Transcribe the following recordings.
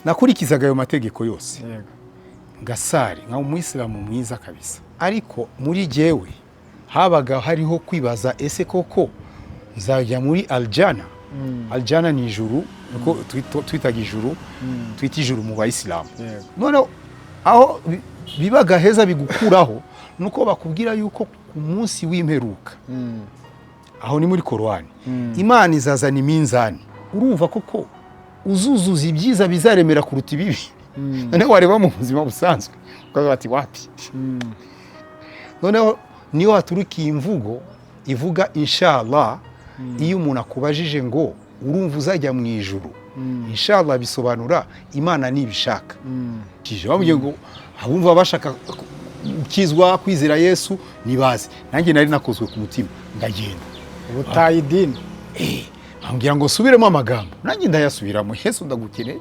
nakurikizaga ayo mategeko yose yego ngasari nka umuyisilamu mwiza kabisa, ariko muri jewe habaga hariho kwibaza ese koko nzajya muri aljana. Aljana ni ijuru, uko twitaga ijuru, twita ijuru mu bayisilamu. None aho bibaga heza bigukuraho nuko bakubwira yuko ku munsi w'imperuka aho ni muri Korani Imana izazana iminzani, urumva koko uzuzuza ibyiza bizaremera kuruta ibibi. None wareba mu buzima busanzwe ukavuga ati wapi. None niyo haturukiye imvugo ivuga inshallah. Iyo umuntu akubajije ngo urumva uzajya mu ijuru, inshallah bisobanura Imana nibishaka. Kije bamubwiye ngo abumva bashaka ukizwa kwizera Yesu nibaze, nanjye nari nakozwe ku mutima ndagenda ubutaye idini. Bambwira ngo subiremo amagambo, nanjye ndayasubiramo. Yesu ndagukeneye,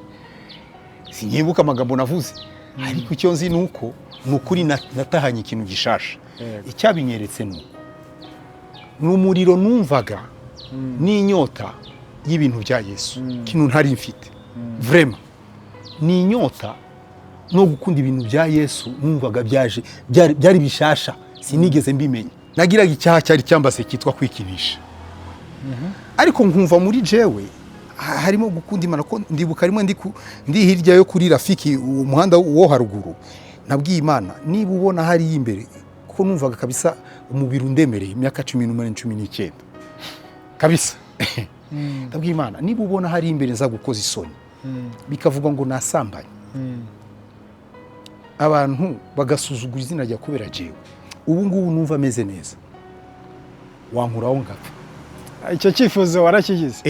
sinyibuka amagambo navuze, ariko icyo nzi nuko nukuri natahanye ikintu gishasha. Icyabinyeretse n'umuriro numvaga n'inyota y'ibintu bya Yesu, kintu ntari mfite vraiment. Ni inyota no gukunda ibintu bya Yesu numvaga byari bishasha, sinigeze mbimenya. Nagiraga icyaha cyari cyambase kitwa kwikinisha, ariko nkumva muri jewe harimo gukunda Imana. Ko ndibuka rimwe ndi hirya yo kuri Rafiki, umuhanda wo haruguru, nabwiye Imana niba ubona hari imbere, kuko numvaga kabisa umubiri undemereye, imyaka 18-19 kabisa. Ndabwiye Imana niba ubona hari imbere nza gukoza isoni, bikavuga ngo nasambanye abantu bagasuzugura izina rya kubera jewe, ubu ngubu numva ameze neza, wankuraho ngapfa. Icyo cyifuzo warakigize?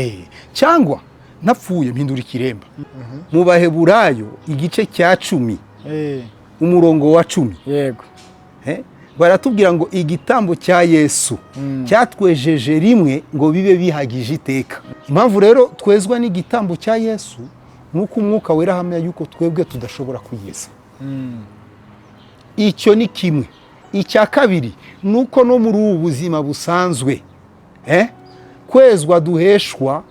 Cyangwa napfuye mpindura ikiremba. Mu Baheburayo igice cya 10 umurongo wa 10 yego baratubwira ngo igitambo cya Yesu cyatwejeje rimwe ngo bibe bihagije iteka. Impamvu rero twezwa n'igitambo cya Yesu nuko umwuka wera hamya yuko twebwe tudashobora kwiyeza. Icyo ni kimwe. Icya kabiri nuko no muri ubu buzima busanzwe kwezwa duheshwa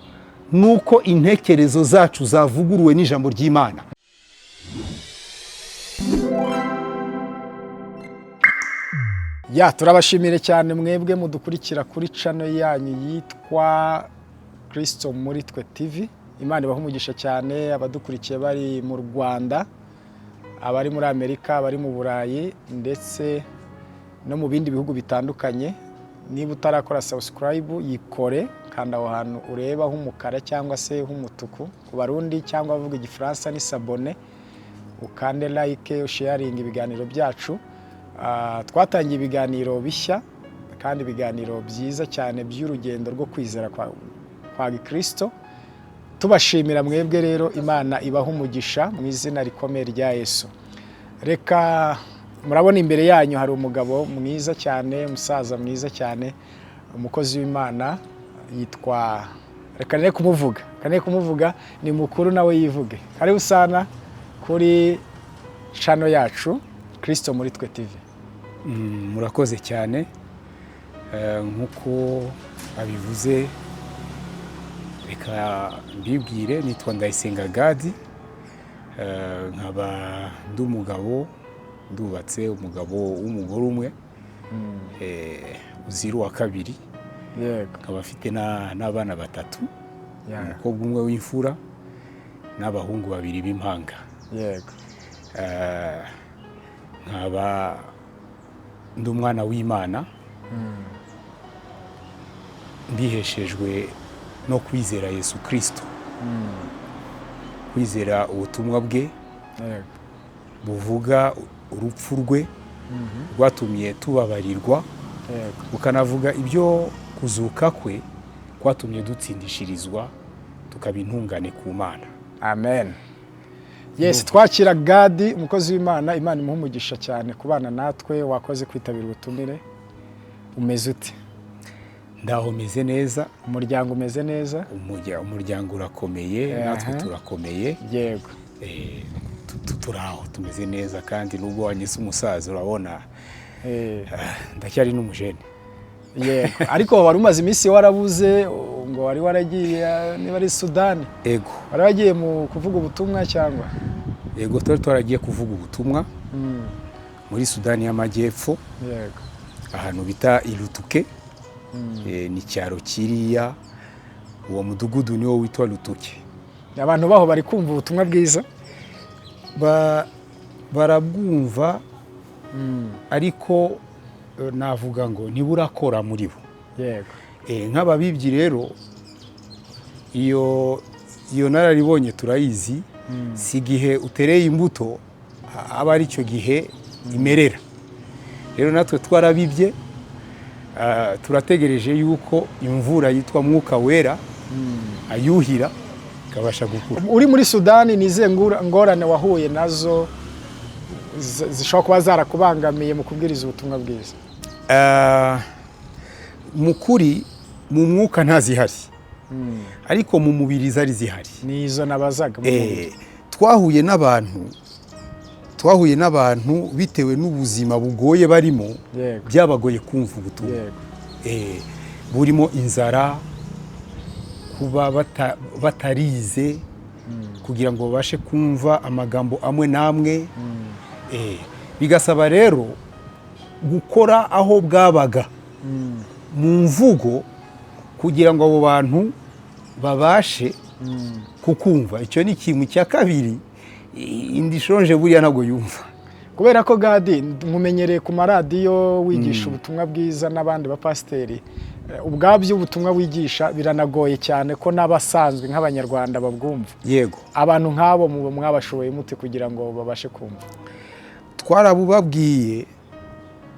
nuko intekerezo zacu zavuguruwe n'ijambo ry'Imana. Turabashimire cyane mwebwe mudukurikira kuri channel yanyu yitwa Kristo muri twe TV. Imana ibaha umugisha cyane abadukurikiye bari mu Rwanda, abari muri Amerika, abari mu Burayi ndetse no mu bindi bihugu bitandukanye. Niba utarakora subscribe yikore, kanda aho hantu ureba h'umukara cyangwa se h'umutuku ku Barundi, cyangwa avuga igifaransa ni s'abonner, ukande like, sharing ibiganiro byacu. Twatangiye ibiganiro bishya kandi ibiganiro byiza cyane by'urugendo rwo kwizera kwa Kristo. Tubashimira mwebwe rero, Imana ibaha umugisha mu izina rikomeye rya Yesu. Reka murabona imbere yanyu hari umugabo mwiza cyane, umusaza mwiza cyane, umukozi w'Imana yitwa, reka ne kumuvuga, ni mukuru nawe yivuge. Karibu sana kuri channel yacu Kristo muri twe TV. Murakoze cyane, nkuko abivuze, reka mbibwire, nitwa Ndayisenga Gadi, nkaba ndumugabo, ndubatse, umugabo w'umugore umwe, uzira wa kabiri, nkaba afite n'abana 3, umukobwa umwe w'imfura n'abahungu 2 b'impanga. Nkaba ndi umwana w'Imana, ndiheshejwe no kwizera Yesu Kristo, kwizera ubutumwa bwe buvuga urupfu rwe rwatumye tubabarirwa, ukanavuga ibyo kuzuka kwe kwatumye dutsindishirizwa tukaba intungane ku Mana. Amen. Yes, twakira Gadi, umukozi w'Imana. Imana imuha umugisha cyane kubana natwe, wakoze kwitabira ubutumire. Umeze ute? Ndaho meze neza. Umuryango umeze neza? Umuryango urakomeye, natwe turakomeye. Yego. Turaho tumeze neza, kandi nubwo wanyise umusaza urabona ndacyari n'umujene. yego ariko wari umaze iminsi warabuze ngo wari waragiye niba ari Sudani ego wari wagiye mu kuvuga ubutumwa cyangwa ego twaragiye kuvuga ubutumwa muri Sudani y'Amajyepfo yego ahantu bita Ilutuke ni cyaro kiriya uwo mudugudu niwo witwa Lutuke. Abantu baho bari kumva ubutumwa bwiza barabwumva ariko navuga ngo ntiburakora muri bo. Yego. Nk'ababibyi rero iyo nararibonye turayizi si igihe utereye imbuto aba ari cyo gihe imerera. Rero natwe twarabibye turategereje yuko imvura yitwa Mwuka Wera ayuhira ikabasha gukura. Uri muri Sudani nize ngorane wahuye nazo zishobora kuba zarakubangamiye mu kubwiriza ubutumwa bwiza? Mukuri mu mwuka ntazihari ariko mu mubiri zari zihari. Nizo nabazaga mu mubiri. Twahuye n'abantu bitewe n'ubuzima bugoye barimo byabagoye kumva ubutumwa. Burimo inzara, kuba batarize kugira ngo babashe kumva amagambo amwe namwe. Bigasaba rero gukora aho bwabaga mu mvugo kugira ngo abo bantu babashe kukumva. Icyo ni ikintu cya kabiri. Indi shonje buriya ntabwo yumva. Kubera ko Gadi nkumenyereye ku maradiyo wigisha ubutumwa bwiza n'abandi bapasiteri, ubwabyo ubutumwa wigisha biranagoye cyane ko n'abasanzwe nk'abanyarwanda babwumva. Yego. Abantu nk'abo mwabashoboye mute kugira ngo babashe kumva? Twarabubabwiye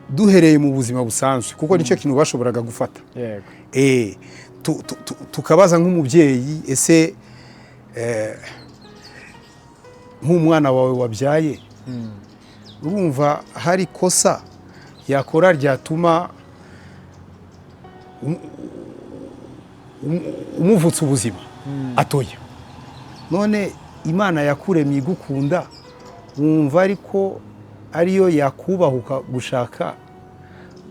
duhereye mu buzima busanzwe kuko nicyo kintu bashoboraga gufata. Yego. Tukabaza nk'umubyeyi, ese nk'umwana wawe wabyaye urumva hari kosa yakora ryatuma umuvutsa ubuzima? Atoya. None Imana yakuremye igukunda, wumva ariko ariyo yakubahuka gushaka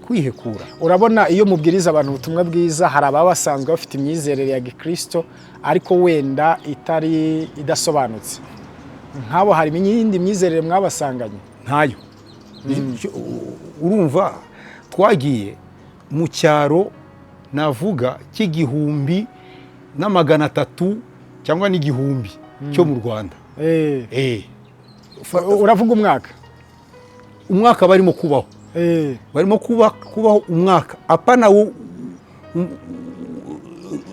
kwihekura? Urabona iyo mubwiriza abantu ubutumwa bwiza hari ababa basanzwe bafite imyizerere ya Gikristo ariko wenda idasobanutse. Nk'abo hari iyindi myizerere mwabasanganye? Ntayo. Urumva twagiye mu cyaro navuga cy'igihumbi na 300 cyangwa n'igihumbi cyo mu Rwanda. Uravuga umwaka barimo kubaho. Barimo kubaho umwaka apana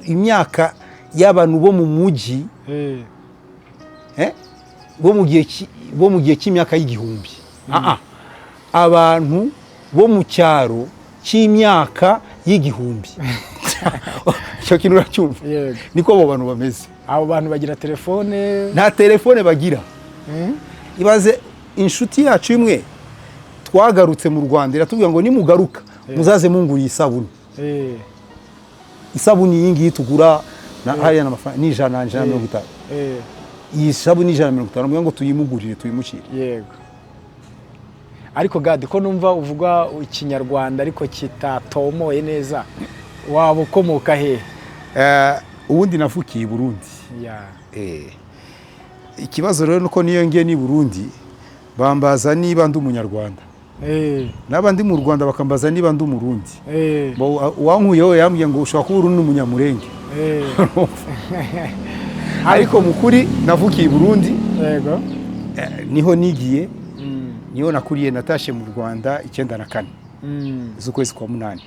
imyaka y'abantu bo mu mujyi bo mu gihe cy'imyaka y'igihumbi. Abantu bo mu cyaro cy'imyaka y'igihumbi. Icyo kintu uracyumva? Niko abo bantu bameze. Abo bantu bagira telefone? Nta telefone bagira. Ibaze inshuti yacu imwe twagarutse mu Rwanda iratubwira ngo nimugaruka muzaze munguriye isabuni. Isabuni iyi ngiyi tugura hariya n'amafaranga ni 150. Iyi sabuni 150 ngo tuyimugurire tuyimucire. Yego. Ariko Gadi ko numva uvuga ikinyarwanda ariko kitatomoye neza, waba ukomoka he? Ubundi navukiye i Burundi. Ikibazo rero nuko niyo ngiye ni Burundi bambaza niba ndi umunyarwanda. N'abandi mu Rwanda bakambaza niba ndi umurundi. Wankuyeho yambwiye ngo ushaka kuba uri n'umunyamurenge. Ariko mukuri navukiye i Burundi. Yego. Niho nigiye. Niho nakuriye, natashe mu Rwanda 94 z'ukwezi kwa 8.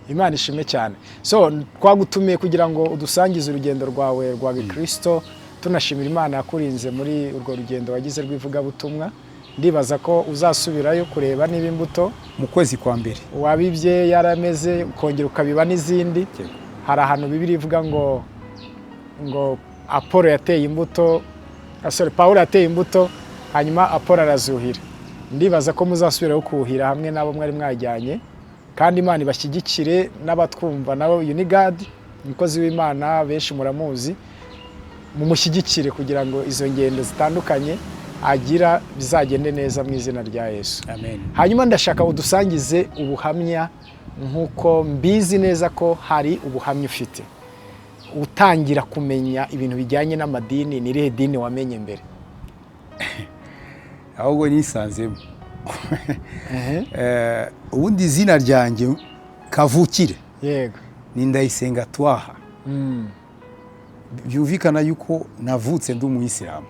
Imana ishimwe cyane. So twagutumiye kugira ngo udusangize urugendo rwawe rwa Gikristo, tunashimira Imana yakurinze muri urwo rugendo wagize rw'ivugabutumwa. Ndibaza ko uzasubirayo kureba niba imbuto mu kwezi kwa mbere wabibye yarameze ukongera ukabiba n'izindi. Hari ahantu Bibiri ivuga ngo Apolo yateye imbuto, Paulo yateye imbuto hanyuma Apolo arazuhira. Ndibaza ko muzasubirayo kuhira hamwe nabo mwari mwajyanye, kandi Imana ibashyigikire n'abatwumva nabo. Unigadi umukozi w'Imana benshi muramuzi, mumushyigikire kugira ngo izo ngendo zitandukanye agira bizagende neza mu izina rya Yesu. Amen. Hanyuma ndashaka udusangize ubuhamya nk'uko mbizi neza ko hari ubuhamya ufite utangira kumenya ibintu bijyanye n'amadini, ni irihe dini wamenye mbere? ahubwo nisanzemo ubundi izina ryanjye kavukire yego ni Ndayisenga Twaha. byumvikana yuko navutse ndi umuyisilamu.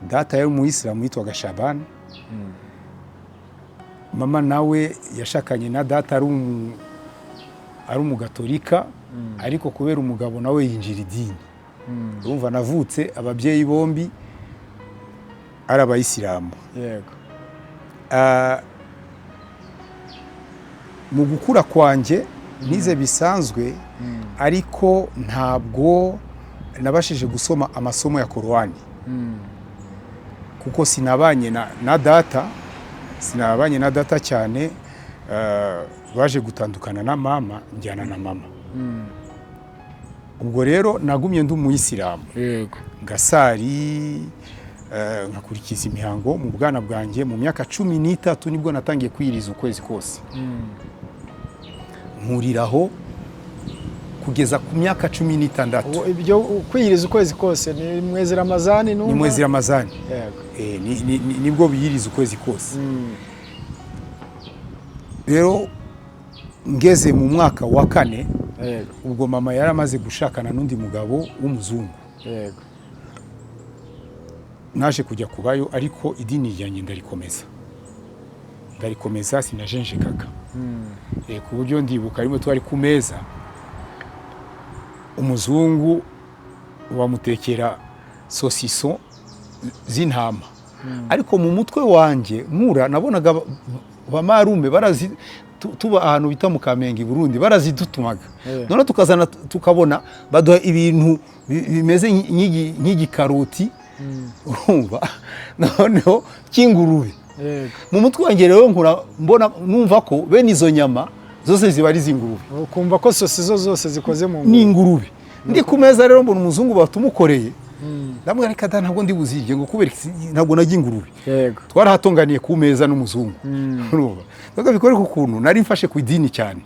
Data yari umuyisilamu yitwaga Shabani. Mama nawe yashakanye na data ari umugatolika, ariko kubera umugabo nawe yinjira idini. Urumva navutse ababyeyi bombi ari abayisilamu. yego mu gukura kwanjye nize bisanzwe, ariko ntabwo nabashije gusoma amasomo ya Korowani kuko sinabanye na data cyane. Baje gutandukana na mama, njyana na mama. Ubwo rero nagumye ndi umuyisilamu, yego ngasari, nkakurikiza imihango mu bwana bwanjye. Mu myaka 13 nibwo natangiye kwiriza ukwezi kose, nkuriraho kugeza ku myaka 16. ibyo kwiyiriza ukwezi kose ni mwezi Ramazani? Ni mwezi Ramazani, yego nibwo biyiriza ukwezi kose. Rero ngeze mu mwaka wa 4, ubwo mama yari amaze gushakana n'undi mugabo w'umuzungu. yego naje kujya kubayo, ariko idini ryanjye ndarikomeza sinajenjekaga. Ku buryo ndibuka rimwe twari ku meza, umuzungu bamutekera sosiso z'intama, ariko mu mutwe wanjye nkura nabonaga bamarume tuba ahantu bita mu Kamenge i Burundi, barazidutumaga. None tukazana tukabona baduha ibintu bimeze nk'igikaroti, urumva, noneho cy'ingurube. Mu mutwe wanjye rero mbona numva ko bene izo nyama zose ziba ari iz'ingurube. Ukumva ko sosizo zose zikoze mu n'ingurube. Ndi ku meza rero mbona umuzungu batumukoreye, ndamubwira reka da ntabwo ndi buzirye ngo kubera ntabwo najya ingurube. Yego twarahatonganiye ku meza n'umuzungu. Urumva, ntabwo bikore ku kuntu nari mfashe ku idini cyane.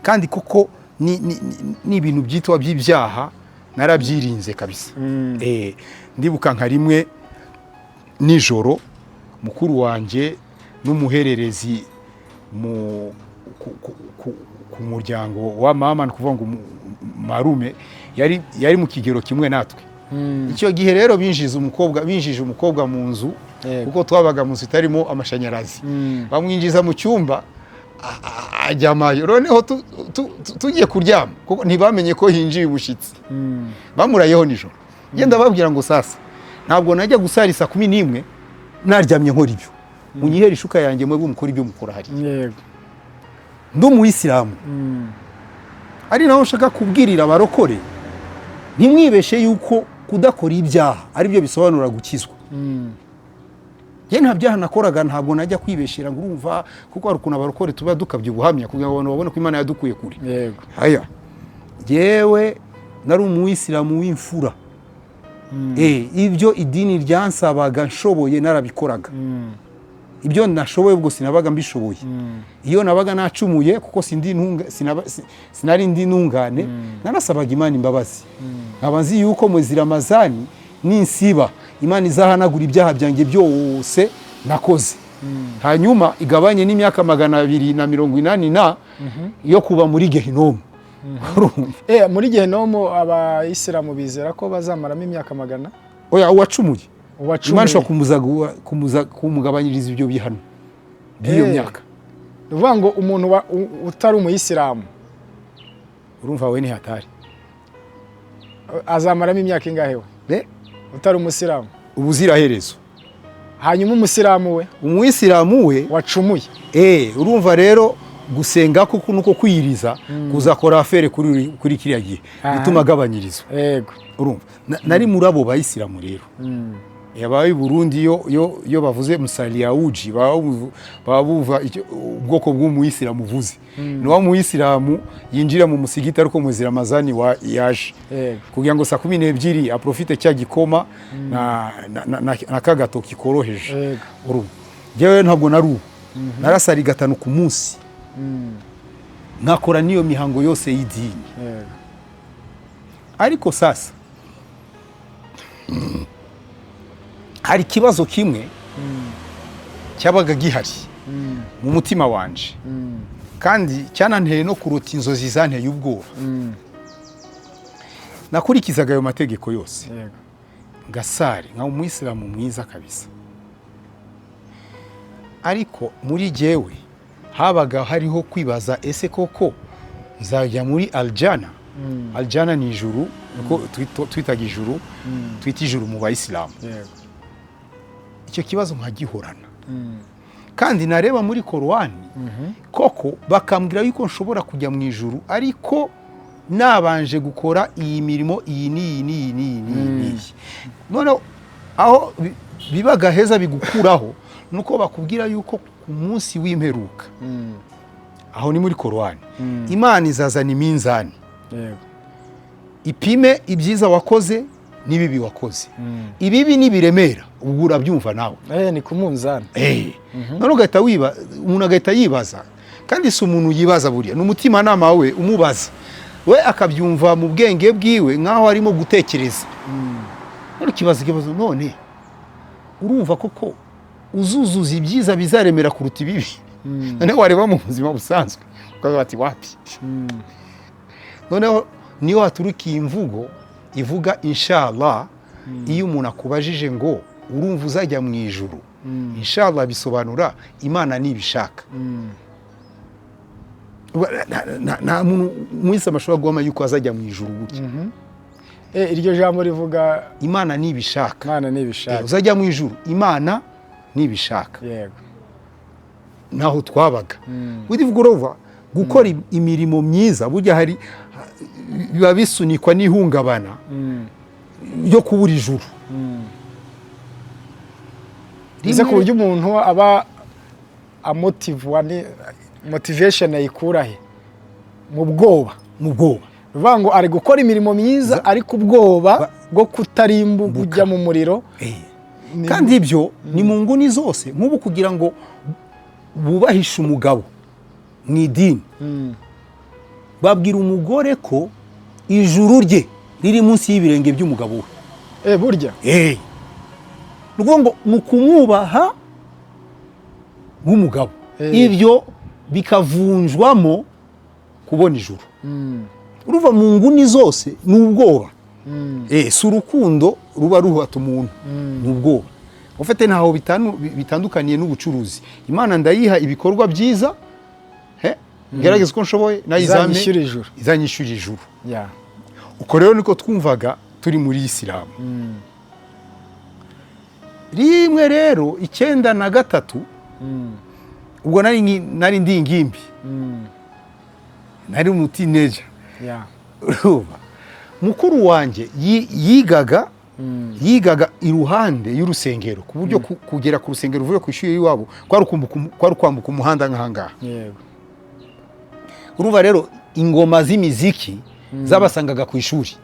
Kandi koko ni ibintu byitwa by'ibyaha narabyirinze kabisa. Ndibuka nka rimwe nijoro mukuru wanjye n'umuhererezi ku muryango wa mama, ni kuvuga ngo marume yari mu kigero kimwe natwe. Icyo gihe rero binjije umukobwa mu nzu, kuko twabaga mu nzu itarimo amashanyarazi. Bamwinjiza mu cyumba ajyamayo, noneho tugiye kuryama kuko ntibamenye ko hinjiye umushyitsi. Bamurayeho nijoro. Ngenda babwira ngo sasa ntabwo najya gusarisa 11 naryamye nkora ibyo, munyihera ishuka yanjye mwe mukora ibyo mukora hari. yego ndi umuyisilamu. Ari naho nshaka kubwirira abarokore, ntimwibeshe yuko kudakora ibyaha ari byo bisobanura gukizwa. Ye nta byaha nakoraga, ntabwo najya kwibeshera ngo urumva, kuko hari ukuntu abarokore tuba dukabye ubuhamya kugira ngo abantu babone ko Imana yadukuye kure. yego Aya yewe nari umuyisilamu w'imfura. Ibyo idini ryansabaga nshoboye narabikoraga. Ibyo nashoboye ubwo sinabaga mbishoboye. Iyo nabaga nacumuye kuko sinari ndi ntungane, narasabaga Imana imbabazi. Nkaba nzi yuko mwezi Ramazani ninsiba Imana izahanagura ibyaha byanjye byose nakoze. Hanyuma igabanye n'imyaka 280 yo kuba muri Gehinomu. Muri Gehinomu abayisilamu bizera ko bazamaramo imyaka 100? Oya, uwacumuye Imana ishobora kumugabanyiriza ibyo bihano by'iyo myaka. Uvuga ngo umuntu utari umuyisilamu, urumva we ni hatari, azamaramo imyaka ingahe we? Utari umusilamu ubuziraherezo. Hanyuma umuyisilamu we wacumuye, urumva rero gusenga kuko nuko kwiyiriza kuzakora afere kuri kiriya gihe bituma agabanyirizwa. Yego urumva nari muri abo bayisilamu rero. Yabaye Burundi yo bavuze Musaliyauji babuva ubwoko bw'umuyisilamu uvuze. Ni wa muyisilamu yinjira mu musigiti ariko mwezi Ramazani yaje kugira ngo saa 12 aprofite cya gikoma na kagato kikoroheje. Urumva jewe ntabwo naru narasari 5 ku munsi nkakora n'iyo mihango yose y'idini. yego, Ariko sasa hari ikibazo kimwe cyabaga gihari mu mutima wanje, kandi cyananteye no kuruta inzozi zanteye ubwoba. Nakurikizaga ayo mategeko yose, yego, ngasari nka umuyisilamu mwiza kabisa, ariko muri jyewe habaga hariho kwibaza, ese koko nzajya muri aljana? Aljana ni ijuru, uko twitaga ijuru, twita ijuru mu bayisilamu. yego, Icyo kibazo nkagihorana, kandi nareba muri Korani koko bakambwira yuko nshobora kujya mu ijuru, ariko nabanje gukora iyi mirimo iyi n'iyi. Noneho aho bibaga heza bigukuraho nuko bakubwira yuko ku munsi w'imperuka, aho ni muri Korani, Imana izazana iminzani yego, ipime ibyiza wakoze n'ibibi wakoze. Ibibi nibiremera ubwo urabyumva nawe, ni ku munzani. none umuntu agahita yibaza, kandi si umuntu yibaza, buriya ni umutimanama we umubaza, we akabyumva mu bwenge bwiwe nk'aho arimo gutekereza. None ikibazo none urumva koko uzuzuza ibyiza bizaremera kuruta ibibi? Noneho wareba mu buzima busanzwe ukavuga bati wapi? Noneho niyo haturukiye imvugo ivuga inshallah. Iyo umuntu akubajije ngo urumva uzajya mu ijuru, inshallah bisobanura Imana nibishaka. Nta muntu mwese amashobora guhama yuko azajya mu ijuru gutya. Iryo jambo rivuga Imana nibishaka. Imana nibishaka. Uzajya mu ijuru Imana nibishaka. Yego. Naho twabaga. Udivuga urova gukora imirimo myiza, burya hari biba bisunikwa n'ihungabana yo kubura ijuru. Bize ku buryo umuntu aba motivation ayikura he? Mu bwoba. Bivuga ngo ari gukora imirimo myiza ariko ubwoba bwo kutarimbuka ujya mu muriro. Kandi ibyo ni mu nguni zose, nk'ubu kugira ngo bubahishe umugabo mu idini, babwira umugore ko ijuru rye riri munsi y'ibirenge by'umugabo we. Burya nuvuga ngo mu kumwubaha nk'umugabo, ibyo bikavunjwamo kubona ijuru. Uruva mu nguni zose ni ubwoba. Si urukundo ruba ruhata umuntu, ni ubwoba. Ufite ntaho bitandukaniye n'ubucuruzi. Imana ndayiha ibikorwa byiza, ngerageza uko nshoboye, izanyishyura ijuru. Uko rero niko twumvaga turi muri Isilamu. Rimwe rero 1993, ubwo nari ndi ingimbi, nari mu teenager. Mukuru wanjye yigaga iruhande y'urusengero, ku buryo kugera ku rusengero uvuye ku ishuri iwabo kwari kwambuka umuhanda nk'ahangaha. Urumva rero ingoma z'imiziki zabasangaga ku ishuri.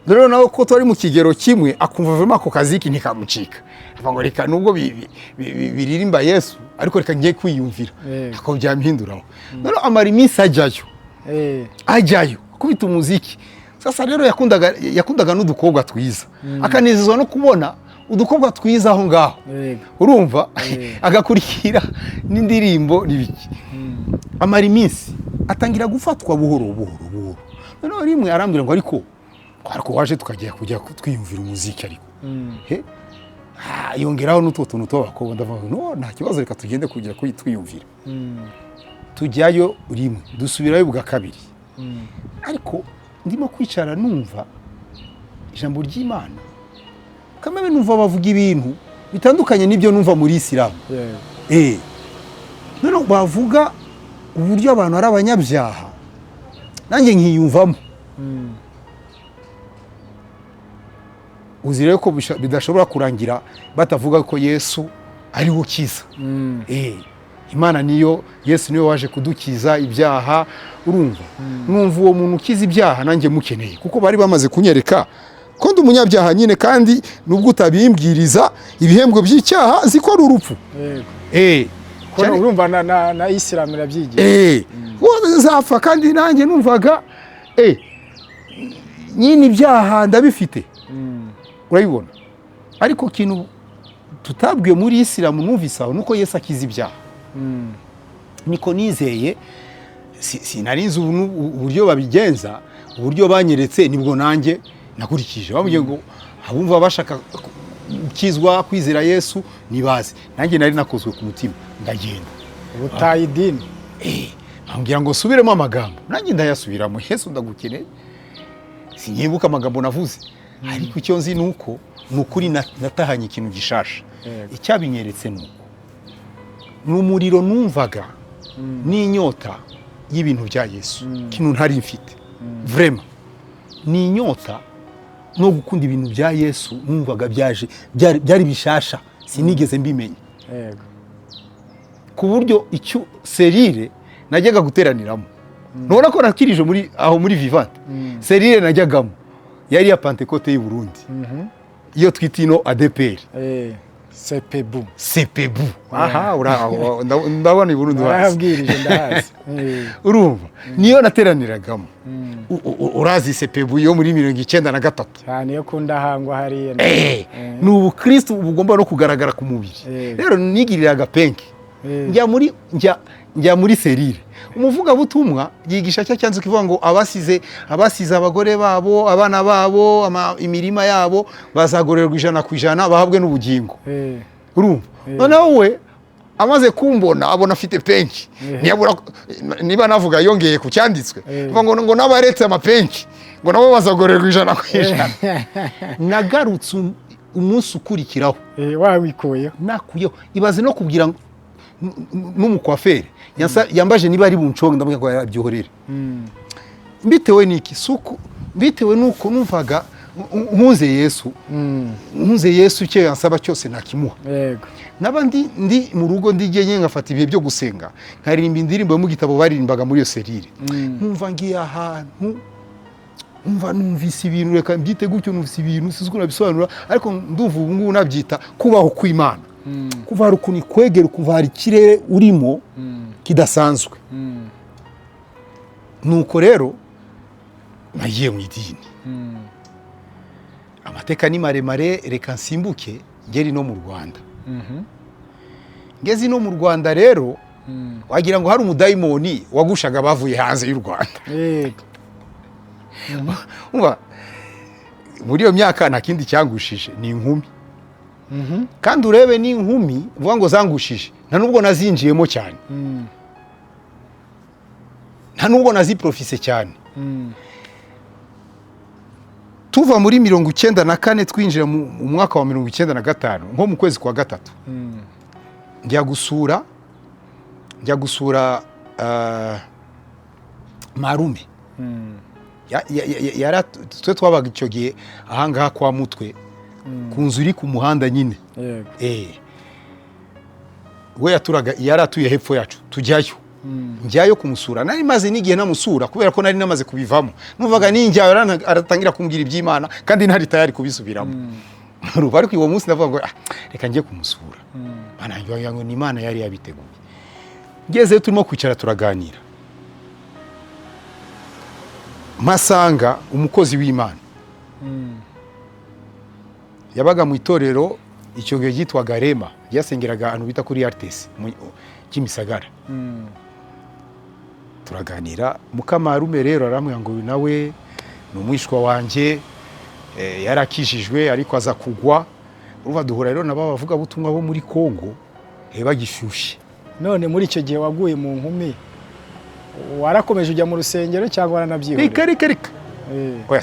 Rero nawe ko twari mu kigero kimwe, akumva vema ako kaziki ntikamucika. Avuga ngo reka nubwo biririmba Yesu, ariko reka ngiye kwiyumvira. Ako byampinduraho. Rero amara iminsi ajyayo kubita umuziki. Sasa rero yakundaga n'udukobwa twiza, akanezezwa no kubona udukobwa twiza aho ngaho. Urumva agakurikira n'indirimbo n'ibiki. Amara iminsi atangira gufatwa buhoro. Noneho rimwe arambwira ngo ariko waje tukajya twiyumvira umuziki, ariko yongeraho n'utwo tuntu tw'abakobwa. Ndavuga no, nta kibazo, reka tugende kujya twiyumvira. Tujyayo rimwe, dusubirayo bwa kabiri. Ariko ndimo kwicara numva ijambo ry'Imana, kameme numva bavuga ibintu bitandukanye n'ibyo numva muri Isilamu. Noneho bavuga uburyo abantu ari abanyabyaha, nanjye nkiyumvamo. Uzi rero ko bidashobora kurangira batavuga ko Yesu ari we ukiza. Imana niyo, Yesu niwe waje kudukiza ibyaha. Urumva numva uwo muntu ukiza ibyaha nanjye mukeneye, kuko bari bamaze kunyereka ko ndi umunyabyaha nyine, kandi nubwo utabimbwiriza ibihembwo by'icyaha zikora urupfu. urumva na Islam irabyigiye nzapfa kandi nanjye numvaga nyine ibyaha ndabifite urabibona ariko kintu tutabwiye muri Islam numvise aho nuko Yesu akiza ibyaha niko nizeye sinarinze uburyo babigenza uburyo banyeretse nibwo nanjye nakurikije bamubwiye ngo abumva bashaka ukizwa kwizera Yesu nibaze nanjye nari nakozwe ku mutima ndagenda ubutaye idini ambwira ngo subiremo amagambo nanjye ndayasubiramo Yesu ndagukeneye sinyibuka amagambo navuze ariko icyo nzi nuko nukuri natahanye ikintu gishasha icyabinyeretse nuko n'umuriro numvaga n'inyota y'ibintu bya Yesu kintu ntari mfite vraiment ni inyota no gukunda ibintu bya Yesu numvaga byari bishasha sinigeze mbimenya ku buryo icyo serire najyaga guteraniramo nubona ko nakirije muri Vivante serire najyagamo yari ya Pentecote y'u Burundi iyo twita ino ADPR sepebu aha ndabona i Burundi barabwirije ndahazi urumva niyo nateraniragamo urazi sepebu yo muri 1993 cyane yo kundahangwa hariya ni ubukristo bugomba no kugaragara ku mubiri rero nigiriraga penki njya muri serire umuvuga butumwa yigisha cyanze kivuga ngo abasize abagore babo abana babo imirima yabo bazagorerwa 100% bahabwe n'ubugingo urumva noneho we amaze kumbona abona afite penki niba navuga yongeye ku cyanditswe ngo n'abaretse amapenki ngo nabo bazagorerwa 100%. Nagarutse umunsi ukurikiraho wawikoyeho nakuyeho ibaze no kubwira n'umukwaferi yambaje niba ari bunconga ndamubwira ko yabyihorere mbitewe n'iki suko mbitewe nuko numvaga nkunze Yesu icyo yansaba cyose nakimuha naba ndi mu rugo ndigenye ngafata ibihe byo gusenga nkaririmba indirimbo yo mu gitabo baririmbaga muri iyo serire nkumva ngiye ahantu numvise ibintu reka mbyite gutyo numvise ibintu siziko nabisobanura ariko ndumva ubu ngubu nabyita kubaho kw'Imana kuva hari ukuntu ikwegera ukumva hari ikirere urimo kidasanzwe nuko rero nagiye mu idini amateka ni maremare reka nsimbuke ngeri no mu Rwanda ngezi no mu Rwanda rero wagira ngo hari umudayimoni wagushaga bavuye hanze y'u Rwanda muri iyo myaka nta kindi cyangushije ni inkumi kandi urebe ni inkumi uvuga ngo zangushije nta nubwo nazinjiyemo cyane nta nubwo naziprofise cyane tuva muri 1994 twinjira mu mwaka wa 1995 nko mu kwezi kwa gatatu njya gusura marume twe twabaga icyo gihe ahangaha kwa Mutwe ku nzu iri ku muhanda nyine we yari atuye hepfo yacu tujyayo njyayo kumusura nari maze n'igihe namusura kubera ko nari namaze kubivamo numvaga ninjyayo aratangira kumbwira iby'Imana kandi ntari tayari kubisubiramo ariko uwo munsi ndavuga ngo reka njye kumusura banangiye ngo ni Imana yari yabiteguye ngeze turimo kwicara turaganira masanga umukozi w'Imana yabaga mu itorero icyo gihe yitwaga Rema yasengeraga ahantu bita kuri Artes Kimisagara turaganira Mukamarume rero aramubwira ngo nawe ni umwishwa wanjye yarakijijwe ariko aza kugwa uruva duhura rero nabo bavuga butumwa bo muri Kongo bagishyushye none muri icyo gihe waguye mu nkumi warakomeje ujya mu rusengero cyangwa waranabyihorera reka oya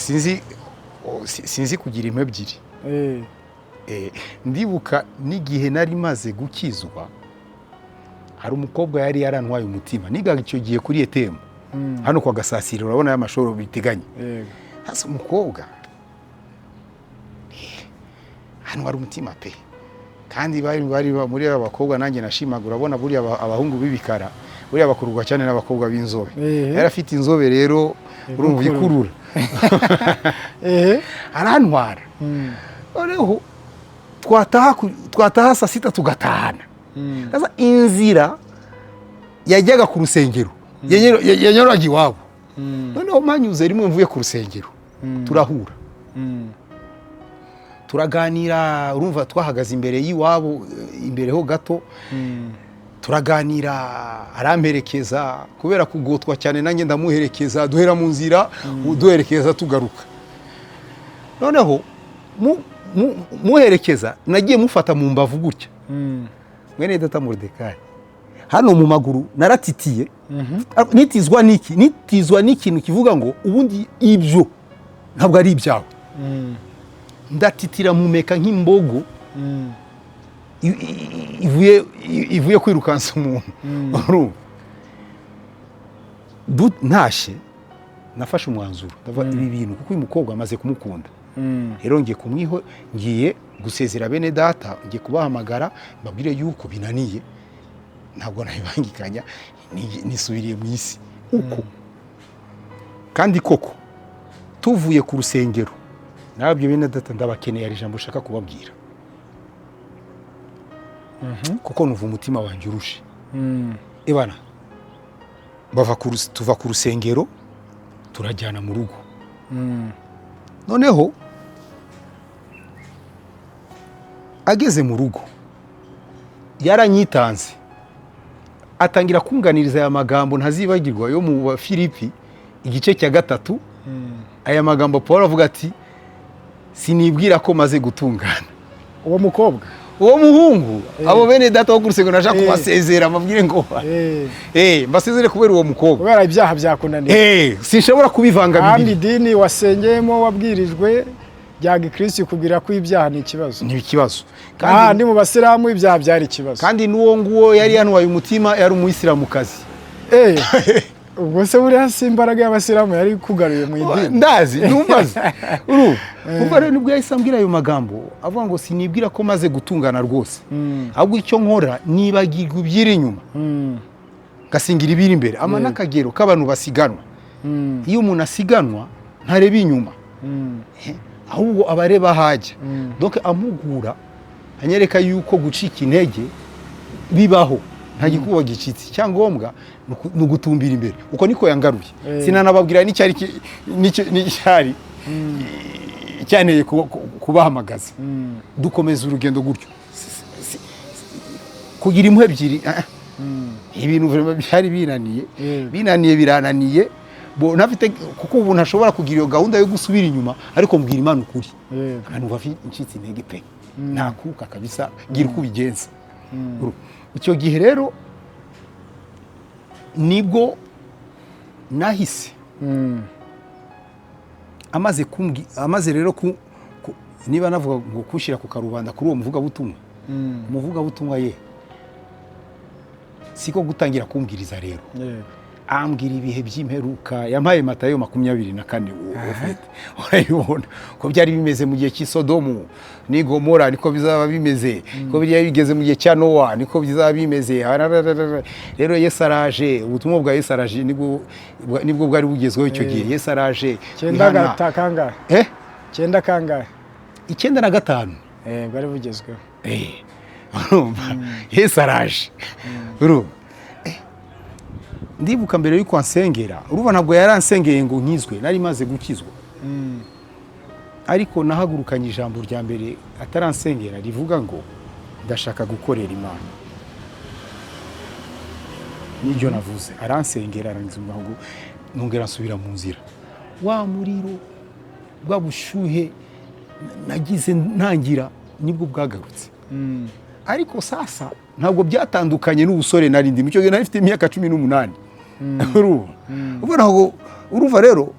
sinzi kugira imwe ebyiri ndibuka n'igihe nari maze gukizwa hari umukobwa yari yarantwaye umutima nigaga icyo gihe kuri ETM hano kwa Gasasiro urabona ya mashoro biteganye hasa umukobwa hano wari umutima pe kandi bari muri aba bakobwa nanjye nashimaga urabona buri abahungu bibikara buri abakururwa cyane n'abakobwa b'inzobe yari afite inzobe rero urumva ikurura arantwara noneho twataha saa sita tugatahana inzira yajyaga ku rusengero yanyuraga iwabo noneho manyuze rimwe mvuye ku rusengero turahura turaganira urumva twahagaze imbere y'iwabo imbere ho gato turaganira aramperekeza kubera kugotwa cyane nanjye ndamuherekeza duhera mu nzira duherekeza tugaruka noneho muherekeza nagiye mufata mu mbavu gutya mwene data Moridekayi hano mu maguru naratitiye nitizwa n'ikintu kivuga ngo ubundi ibyo ntabwo ari ibyawe ndatitira mumeka nk'imbogo ivuye kwirukansa umuntu ntashe nafashe umwanzuro ibi bintu kuko uyu mukobwa amaze kumukunda rero ngiye gusezera bene data ngiye kubahamagara mbabwire yuko binaniye ntabwo nabibangikanya nisubiriye mu isi uko kandi koko tuvuye ku rusengero nabyo bene data ndabakeneye ari ijambo ushaka kubabwira kuko numva umutima wanjye urushe ebana tuva ku rusengero turajyana mu rugo noneho ageze mu rugo yaranyitanze atangira kunganiriza aya magambo ntazibagirwa yo mu Bafilipi igice cya 3 aya magambo Paul avuga ati sinibwira ko maze gutungana uwo mukobwa uwo muhungu abo bene data wo kurusengero nashaka kubasezera amabwire ngo mbasezere kubera uwo mukobwa kubera ibyaha byakunaniye sinshobora kubivanga bibiri kandi dini wasengeyemo wabwirijwe bya Gikristo kugira ko ibyaha ni ikibazo ni ikibazo kandi mu Basilamu ibyaha byari ikibazo kandi n'uwo nguwo yari yanwaye umutima yari umuyisilamukazi ubwo se buriya si imbaraga y'Abasilamu yari kugaruye mu idini ndazi ntumbaze kuva rero nibwo yahise ambwira ayo magambo avuga ngo sinibwira ko maze gutungana rwose ahubwo icyo nkora nibagirwa ibyiri inyuma gasingira ibiri imbere ama n'akagero k'abantu basiganwa iyo umuntu asiganwa ntareba inyuma ahubwo abareba hajya donc amugura anyereka yuko gucika intege bibaho nta gikuba gicitse cyangombwa ni ugutumbira imbere uko niko yangaruye sinanababwira n'icyari cyaneye kubahamagaza dukomeza urugendo gutyo kugira impuhwe ebyiri ibintu byari binaniye birananiye ntafite kuko ubu ntashobora kugira iyo gahunda yo gusubira inyuma ariko mbwira Imana ukuri ahantu bafite incitse intege pe ntakuka kabisa gira uko ubigenza icyo gihe rero nibwo nahise amaze rero niba navuga ngo kushyira ku karubanda kuri uwo muvugabutumwa ye siko gutangira kumbwiriza rero ambwira ibihe by'imperuka yampaye Matayo 24 urayibona ko byari bimeze mu gihe cy'Isodomu ni Gomora niko bizaba bimeze ko byari bigeze mu gihe cya Nowa niko bizaba bimeze rero Yesu araje ubutumwa bwa Yesu araje nibwo bwari bugezweho icyo gihe Yesu araje 9 kangahe 9 kangahe 9 bwari bugezweho Yesu araje ndibuka mbere yuko ansengera uruba ntabwo yaransengeye ngo nkizwe nari maze gukizwa ariko nahagurukanye ijambo rya mbere ataransengera rivuga ngo ndashaka gukorera Imana nibyo navuze aransengera aranzumva ngo nongera nsubira mu nzira wa muriro bwa bushuhe nagize ntangira nibwo bwagarutse ariko sasa ntabwo byatandukanye n'ubusore narindi mu cyo gihe nari mfite imyaka 18 ubona ngo uruva rero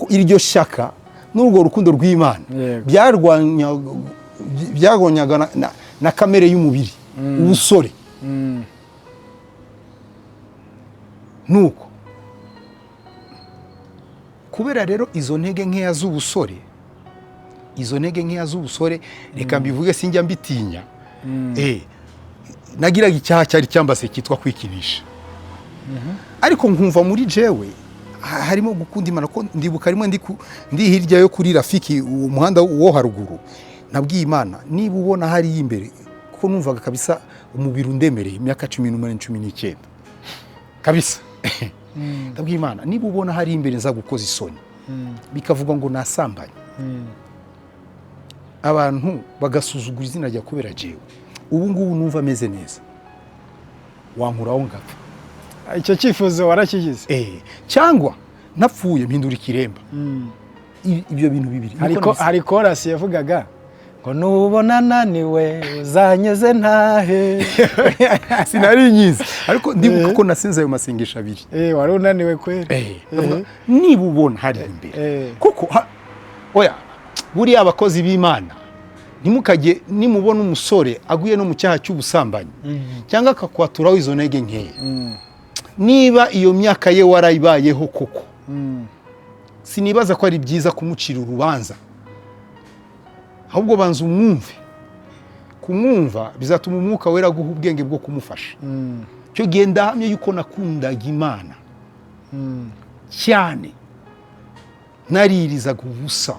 iryo shaka n'urwo rukundo rw'Imana byarwanyaga na kamere y'umubiri ubusore nuko kubera rero izo ntege nkeya z'ubusore reka mbivuge sinjya mbitinya nagiraga icyaha cyari cyambase cyitwa kwikinisha ariko nkumva muri jewe harimo gukunda Imana ko ndibuka rimwe ndi hirya yo kuri Rafiki umuhanda wo haruguru nabwiye Imana niba ubona hari imbere kuko numvaga kabisa umubiri undemereye imyaka 18 19 kabisa. Ndabwira Imana niba ubona hari imbere nza gukoza isoni bikavuga ngo nasambanye abantu bagasuzugura izina rya kubera jewe, ubu ngubu numva ameze neza, wankuraho ngapfa. Icyo cyifuzo warakigize? Cyangwa napfuye mpindura ikiremba. Ibyo bintu bibiri. Hari korasi yavugaga ngo nubona naniwe uzanyeze ntahe. Sinari nyizi ariko ndibuka ko nasinze ayo masengesho abiri. Wari unaniwe kweli? Niba ubona hari imbere kuko oya buriya abakozi b'Imana nimukajye nimubona umusore aguye no mu cyaha cy'ubusambanyi cyangwa akakwaturaho izo ntege nkeya, niba iyo myaka ye warayibayeho koko, sinibaza ko ari byiza kumucira urubanza, ahubwo banza umwumve. Kumwumva bizatuma umwuka wera guha ubwenge bwo kumufasha. Cyo genda hamye yuko nakundaga Imana cyane, naririzaga ubusa,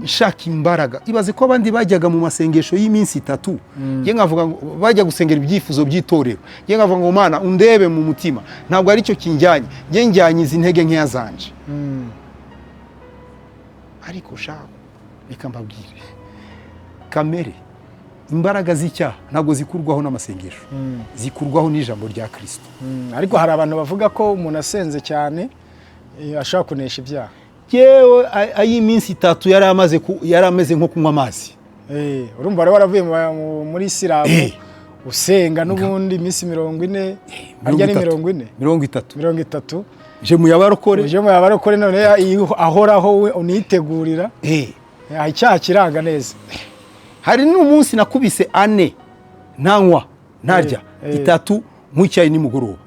nshaka imbaraga. Ibaze ko abandi bajyaga mu masengesho y'iminsi 3, nge nkavuga ngo bajya gusengera ibyifuzo by'itorero, nge nkavuga ngo Mana undebe mu mutima, ntabwo ari cyo kinjyanye, nge njyanye izi ntege nkeya zanje. Ariko shaka reka mbabwire, kamere imbaraga z'icyaha ntabwo zikurwaho n'amasengesho, zikurwaho n'ijambo rya Kristo. Ariko hari abantu bavuga ko umuntu asenze cyane ashaka kunesha ibyaha. Yewe ay'iminsi 3 yari ameze nko kunywa amazi. Urumva rero waravuye muri Isilamu usenga n'ubundi iminsi 40, arya ni 40 30 je mu yabarokore none ahoraho unitegurira icyaha kiranga neza. Hari n'umunsi nakubise 4 ntanywa ntarya 3 nk'icyayi nimugoroba.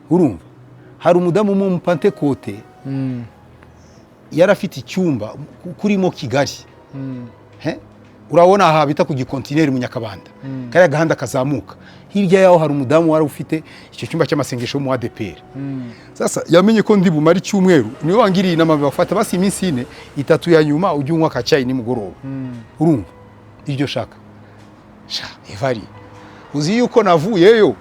Urumva hari umudamu mu Pentecote yarafite icyumba kurimo Kigali, urabona aha bita ku gikontineri mu Nyakabanda, kaya gahanda kazamuka hirya yaho hari umudamu wari ufite icyo cyumba cy'amasengesho mu ADPR. Sasa yamenye ko ndi bumara icyumweru, niwe wangiriye inama bafata basi iminsi 4 3 ya nyuma ujye unywa kacyayi nimugoroba. Urumva iryo shaka Evari, uzi yuko navuyeyo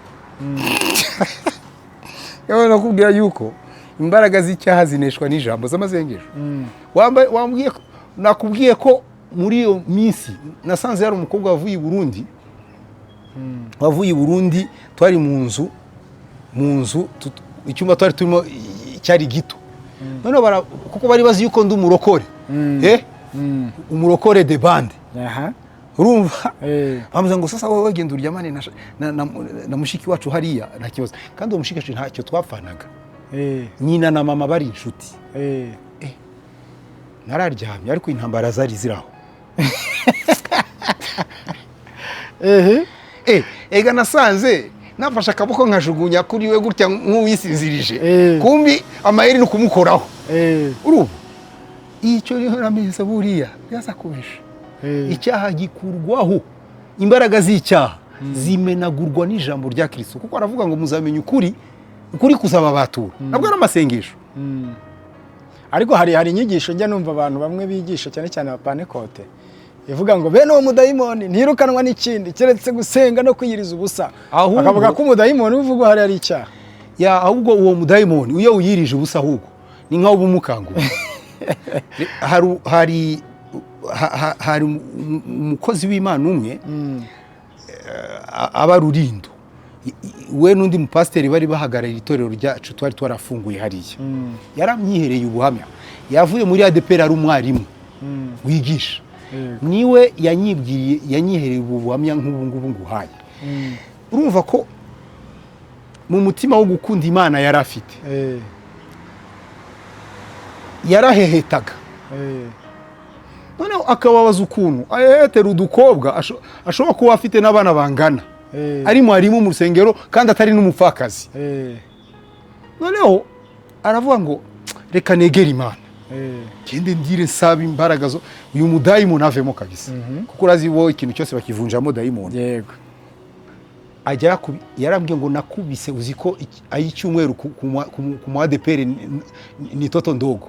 yawe nakubwira yuko imbaraga z'icyaha zineshwa n'ijambo z'amasengesho. Nakubwiye ko muri iyo minsi nasanze yari umukobwa wavuye i Burundi, twari mu nzu icyumba twari turimo cyari gito, none kuko bari bazi yuko ndi umurokore, umurokore de bande. Urumva bamuza ngo sasa wowe wagenda uryamane na mushiki wacu hariya nta kibazo, kandi uwo mushiki wacu ntacyo twapfanaga, nyina na mama bari inshuti. Nararyamye ariko intambara zari ziraho. Ega nasanze nafashe akaboko nkajugunya kuri we gutya nk'uwisinzirije, kumbi amayeri no kumukoraho. Urumva icyo rero nameza buriya yaza kubesha. Icyaha gikurwaho, imbaraga z'icyaha zimenagurwa n'ijambo rya Kristo, kuko aravuga ngo muzamenye ukuri kuzababatura, nabwo ari amasengesho. Ariko hari inyigisho njya numva abantu bamwe bigisha cyane cyane abapanekote, ivuga ngo bene uwo mudayimoni ntirukanwa n'ikindi keretse gusenga no kwiyiriza ubusa. Akavuga ko umudayimoni uvugwa hari ari icyaha. Ahubwo uwo mudayimoni iyo uyirije ubusa ahubwo ni nkaho bumukanguye. Hari umukozi w'Imana umwe aba Rurindo, we n'undi mupasiteri bari bahagarariye itorero ryacu twari twarafunguye hariya. Yaramyihereye ubuhamya, yavuye muri ADPR ari umwarimu wigisha, niwe yanyihereye ubuhamya nk'ubu ngubu nguhaye. Urumva ko mu mutima wo gukunda Imana yari afite, yarahehetaga. Noneho akababaza ukuntu ahehetera udukobwa ashobora kuba afite n'abana bangana, ari mwarimu mu rusengero kandi atari n'umupfakazi. Noneho aravuga ngo reka negera Imana, kende ndire nsaba imbaraga zo uyu mudayimoni avemo kabisa, kuko urazi wowe ikintu cyose bakivunjamo dayimoni. Yego. Yarambwiye ngo nakubise, uzi ko ay'icyumweru ku ADPR ni toto ndogo,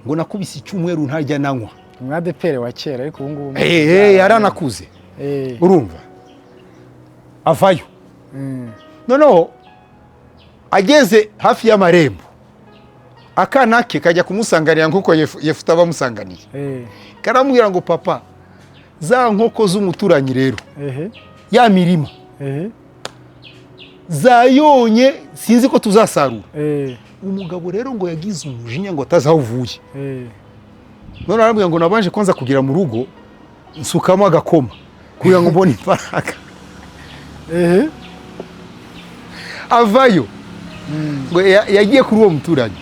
ngo nakubise icyumweru ntarya nanywa. ADPR wa kera ariko ubu ngubu yaranakuze. Urumva avayo noneho ageze hafi y'amarembo akana ke kajya kumusanganira nk'uko Yefuta bamusanganiye karamubwira ngo papa za nkoko z'umuturanyi rero ya mirima zayonye sinzi ko tuzasarura. Umugabo rero ngo yagize umujinya ngo atazawuvuye. None arambwira ngo nabanje kwanza kugira mu rugo nsukamo agakoma kugira ngo mbone imbaraga. Avayo ngo yagiye kuri uwo muturanyi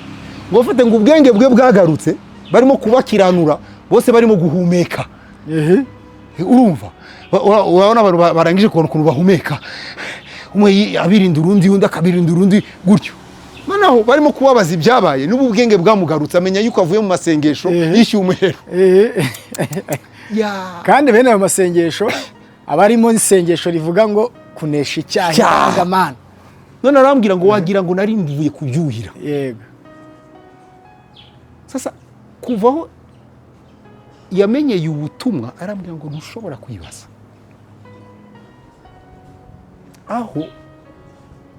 ngo afite ngo ubwenge bwe bwagarutse barimo kubakiranura bose barimo guhumeka. Urumva urabona abantu barangije kubona ukuntu bahumeka, umwe abirinda urundi undi akabirinda urundi gutyo. Noneho barimo kubabaza ibyabaye n'ubu ubwenge bwamugarutse amenya yuko avuye mu masengesho yishyuye umuhero. Kandi bene ayo masengesho abarimo isengesho rivuga ngo kunesha icyaha Mana. None arambwira ngo wagira ngo nari mvuye kubyuhira. Yego. Sasa kuvaho yamenyeye ubutumwa arambwira ngo ntushobora kwibaza aho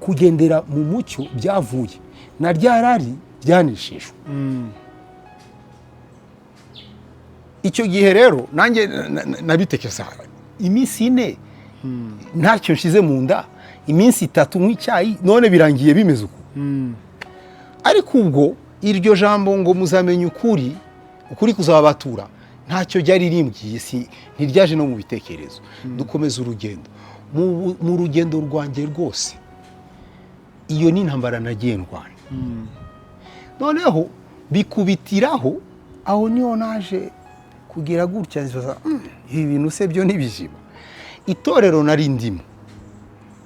kugendera mu mucyo byavuye na ryarari byanishishwe. Icyo gihe rero nanjye nabitekeza iminsi ine ntacyo nshize mu nda, iminsi 3 nk'icyayi, none birangiye bimeze uko. Ariko ubwo iryo jambo ngo muzamenye ukuri kuzabatura ntacyo ryari rimbwiye, ntiryaje no mu bitekerezo. Dukomeza urugendo mu rugendo rwanjye rwose. Iyo ni intambara nagiye ndwana. Noneho bikubitiraho aho niho naje kugira gutya nzibaza ibi bintu se byo nibijima. Itorero nari ndimo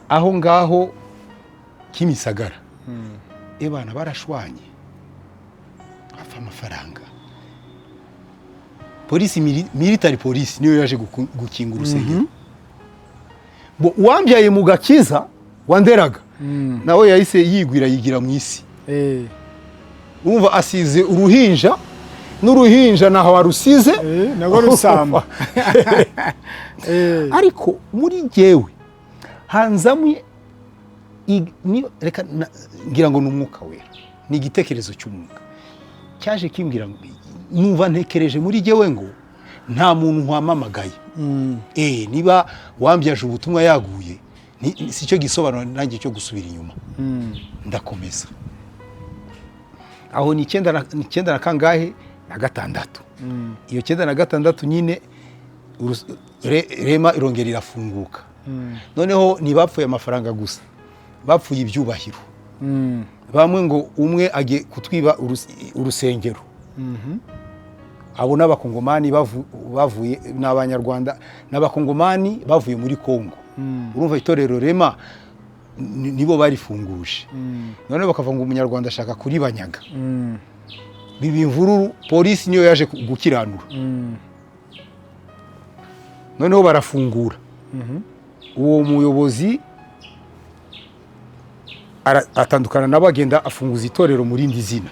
aho ngaho Kimisagara ebana barashwanye apfa amafaranga. Polisi military police niyo yaje gukinga urusengero. Bo wambyaye mu gakiza wanderaga nawe yahise yigwira yigira mu isi. Umva asize uruhinja n'uruhinja naho warusize nabo rusamba. Ariko muri jewe hanzamwe reka ngira ngo n'umwuka wera, ni igitekerezo cy'umwuka cyaje kimbwira ngo numva ntekereje muri jewe ngo nta muntu nkwamamagaye. Niba wambyaje ubutumwa yaguye si cyo gisobanura nanjye cyo gusubira inyuma. Ndakomeza aho ni 9 na kangahe na 6. Iyo 9 na 6 nyine Rema irongera irafunguka. Noneho ntibapfuye amafaranga gusa, bapfuye ibyubahiro. Bamwe ngo umwe agiye kutwiba urusengero. Abo n'abakongomani bavuye n'abanyarwanda n'abakongomani bavuye muri Kongo. Urumva itorero Rema nibo barifunguje. None bakavuga ngo umunyarwanda ashaka kuri banyaga. Bibi imvururu, polisi niyo yaje gukiranura. Noneho barafungura. Uwo muyobozi atandukana n'abagenda afunguza itorero muri indi zina.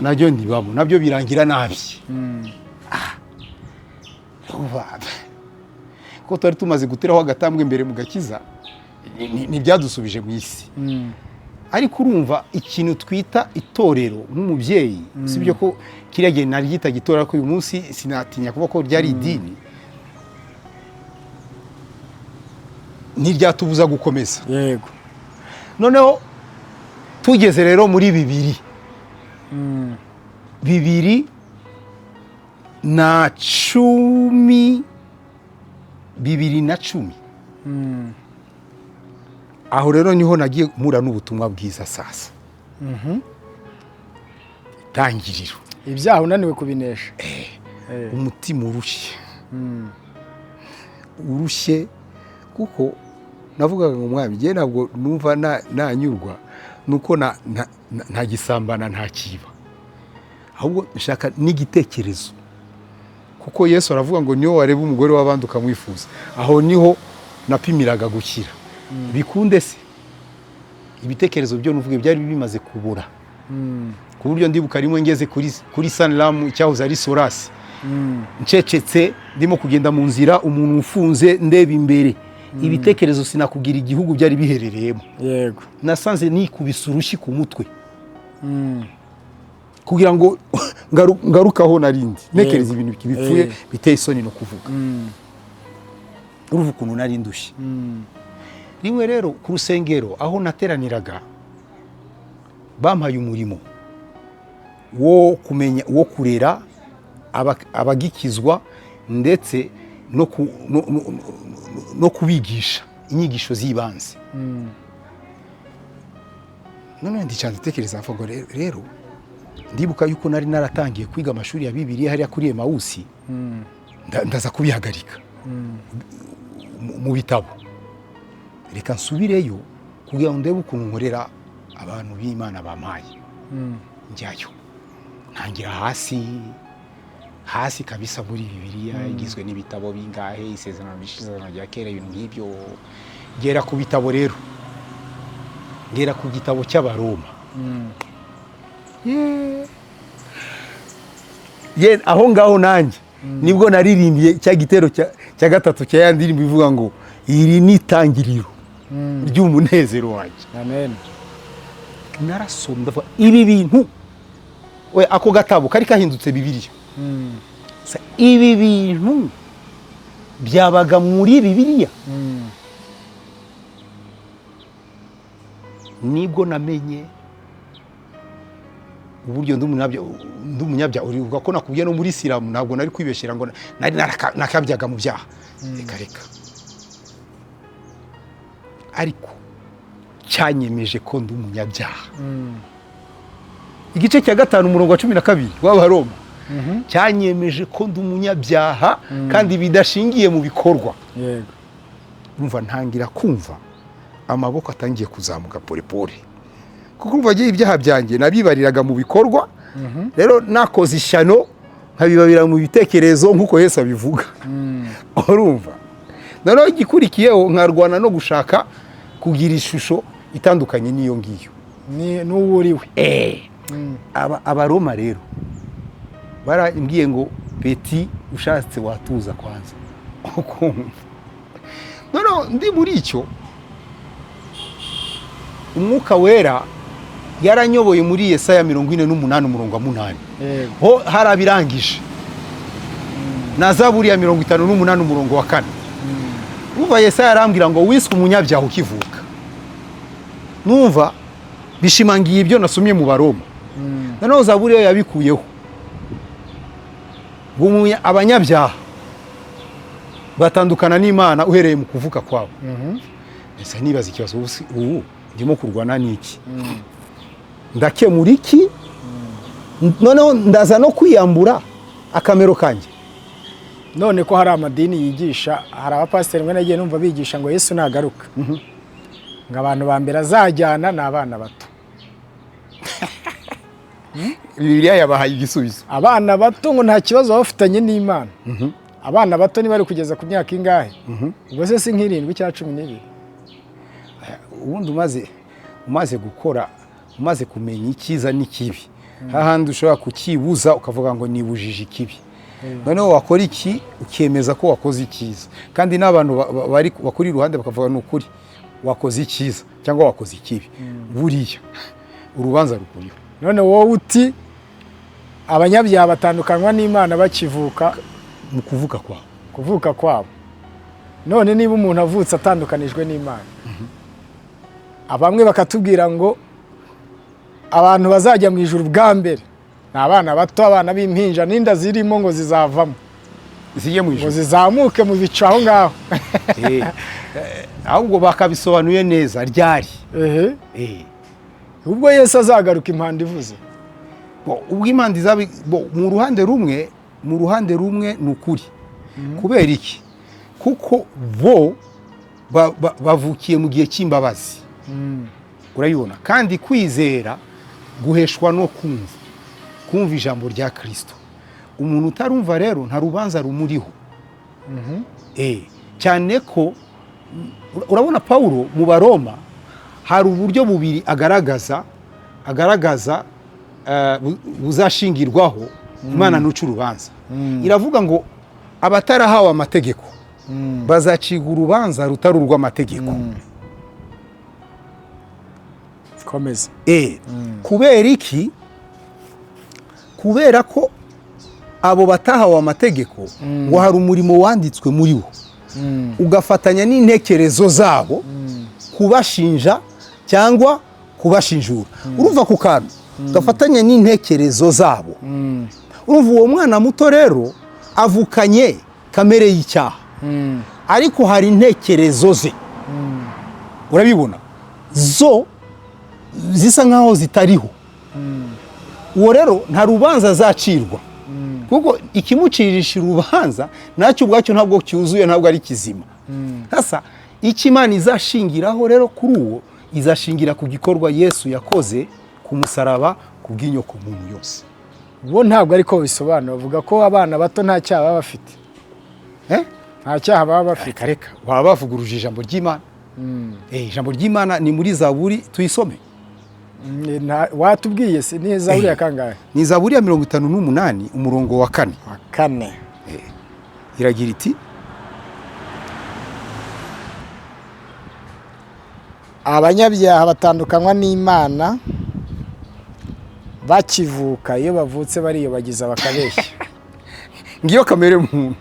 Najyo ndibamo nabyo birangira nabi. Ko twari tumaze guteraho agatambwe imbere mu gakiza ntibyadusubije mu isi. Ariko urumva ikintu twita itorero nk'umubyeyi, sibyo ko kiriya gihe nari yitaga itorero, ko uyu munsi sinatinya kuvuga ko ryari idini, ntiryatubuza gukomeza. Yego. Noneho tugeze rero muri 2010. Aho rero niho nagiye mura n'ubutumwa bwiza sasa. Tangiriro ibyaha unaniwe kubinesha. Umutima urushye kuko navugaga ngo mwami giye ntabwo numva nanyurwa nuko nta gisambana nta kiba, ahubwo nshaka n'igitekerezo, kuko Yesu aravuga ngo niyo wareba umugore w'abandi ukamwifuza. Aho niho napimiraga gukira. Bikunde se ibitekerezo byo nuvuge byari bimaze kubura. Ku buryo ndibuka rimwe ngeze kuri Sanlam cyahoze ari Sorasi. Ncecetse ndimo kugenda mu nzira, umuntu ufunze ndeba imbere ibitekerezo sinakubwira igihugu byari biherereyemo. yego Nasanze nikubise urushyi ku mutwe kugira ngo ngarukaho narindi nekereza ibintu bipfuye biteye isoni no kuvuga. Uruva ukuntu nari ndushye. Rimwe rero ku rusengero aho nateraniraga bampaye umurimo wo kumenya, wo kurera abagikizwa ndetse no kubigisha inyigisho z'ibanze. None ndicanze tekereza mvugo rero ndibuka yuko nari naratangiye kwiga amashuri ya Bibiliya hariya kuri Emausi. Ndaza kubihagarika mu bitabo, reka nsubireyo kugira ngo ndebe ukuntu nkorera abantu b'Imana bampaye. Njyayo ntangira hasi kabisa muri Bibiliya igizwe n'ibitabo bingahe, isezerano bishyizana rya kera, ibintu nk'ibyo. Ngera ku bitabo rero, ngera ku gitabo cy'Abaroma. Aho ngaho nanjye nibwo naririmbiye cya gitero cya gatatu cya yandi ndirimbo ivuga ngo iri ni itangiriro ry'umunezero wanjye. Amen. Narasomye ibi bintu, we ako gatabo kari kahindutse Bibiliya. Ibi bintu byabaga muri Bibiliya. Nibwo namenye uburyo ndumunyabya urivuga ko nakubwiye no muri Isilamu ntabwo nari kwibeshera ngo nari nakabyaga mu byaha. Reka ariko cyanyemeje ko ndi umunyabyaha. Igice cya 5 umurongo wa 12 w'Abaroma cyanyemeje ko ndi umunyabyaha kandi bidashingiye mu bikorwa. Yego. Umva ntangira kumva amaboko atangiye kuzamuka pole kuko umva giye ibyaha byanjye nabibariraga mu bikorwa. Rero nakoze ishyano nkabibabira mu bitekerezo nk'uko Yesu abivuga. Urumva noneho igikurikiyeho nkarwana no gushaka kugira ishusho itandukanye n'iyo ngiyo n'uwuriwe. Abaroma rero barambwiye ngo Peti ushatse watuza kwanza. Noneho ndi muri icyo Umwuka Wera yaranyoboye muri Yesaya 48 umurongo wa 8. Ho harabirangije. Na Zaburi ya 58 umurongo wa 4. Umva Yesaya arambwira ngo wiswe umunyabyaha ukivuka. Numva bishimangiye ibyo nasomye mu Baroma. Noneho Zaburi yo yabikuyeho. Abanyabyaha batandukana n'Imana uhereye mu kuvuka kwabo. Ese nibaza ikibazo ubu ndimo kurwana n'iki? Ndakemura iki? Noneho ndaza no kwiyambura akamero kanjye. None ko hari amadini yigisha, hari abapasiteri mwe nagiye numva bigisha ngo Yesu nagaruka ngo abantu ba mbere azajyana n'abana bato. Bibiliya yabahaye igisubizo. Abana bato ngo nta kibazo bafitanye n'Imana. Abana bato ni bari kugeza ku myaka ingahe? Ubwo se si nk'irindwi cya 12. Ubundi umaze gukora, umaze kumenya icyiza n'ikibi, hahandi ushobora kukibuza ukavuga ngo nibujije ikibi. Noneho wakora iki ukemeza ko wakoze icyiza, kandi n'abantu bakuri iruhande bakavuga n'ukuri wakoze icyiza cyangwa wakoze ikibi. Buriya urubanza rukuriho. None wowe uti abanyabyaha batandukanwa n'Imana bakivuka mu kuvuka kwabo. None niba umuntu avutse atandukanijwe n'Imana, abamwe bakatubwira ngo abantu bazajya mu ijuru bwa mbere ni abana bato, abana b'impinja n'inda zirimo ngo zizavamo zijye mu ijuru, ngo zizamuke mu bicu aho ngaho. ahubwo bakabisobanuye neza ryari. Ubwo Yesu azagaruka impanda ivuze. Ubwo impanda izabi mu ruhande rumwe ni ukuri. Kubera iki? Kuko bo bavukiye mu gihe cy'imbabazi. Urayibona, kandi kwizera guheshwa no kumva ijambo rya Kristo. Umuntu utarumva rero nta rubanza rumuriho. Cyane ko urabona Paulo mu Baroma hari uburyo bubiri agaragaza buzashingirwaho Imana n'uca urubanza. Iravuga ngo abatarahawe amategeko bazacirwa urubanza rutari urw'amategeko. komeza. Kubera iki? Kubera ko abo batahawe amategeko ngo hari umurimo wanditswe muri wo, ugafatanya n'intekerezo zabo kubashinja cyangwa kubashinjura. Urumva ku kantu ugafatanya n'intekerezo zabo. Urumva uwo mwana muto rero avukanye kamere y'icyaha, ariko hari intekerezo ze, urabibona, zo zisa nkaho zitariho. Uwo rero nta rubanza azacirwa, kuko ikimucirisha urubanza nacyo ubwacyo ntabwo cyuzuye, ntabwo ari kizima. Sasa icyo Imana izashingiraho rero kuri uwo, izashingira ku gikorwa Yesu yakoze ku musaraba ku bw'inyoko muntu yose. Bo ntabwo ariko bisobanura, bavuga ko abana bato nta cyaha baba bafite. Nta cyaha baba bafite. Reka baba bavuguruje ijambo ry'Imana. Ijambo ry'Imana ni muri Zaburi, tuyisome. Watubwiye se ni Zaburi ya kangahe? Ni Zaburi ya 58 umurongo wa 4. Wa 4. Iragira iti, abanyabyaha batandukanywa n'Imana bakivuka, iyo bavutse bariyobagiza bakabeshya. Ngiyo kamere muntu.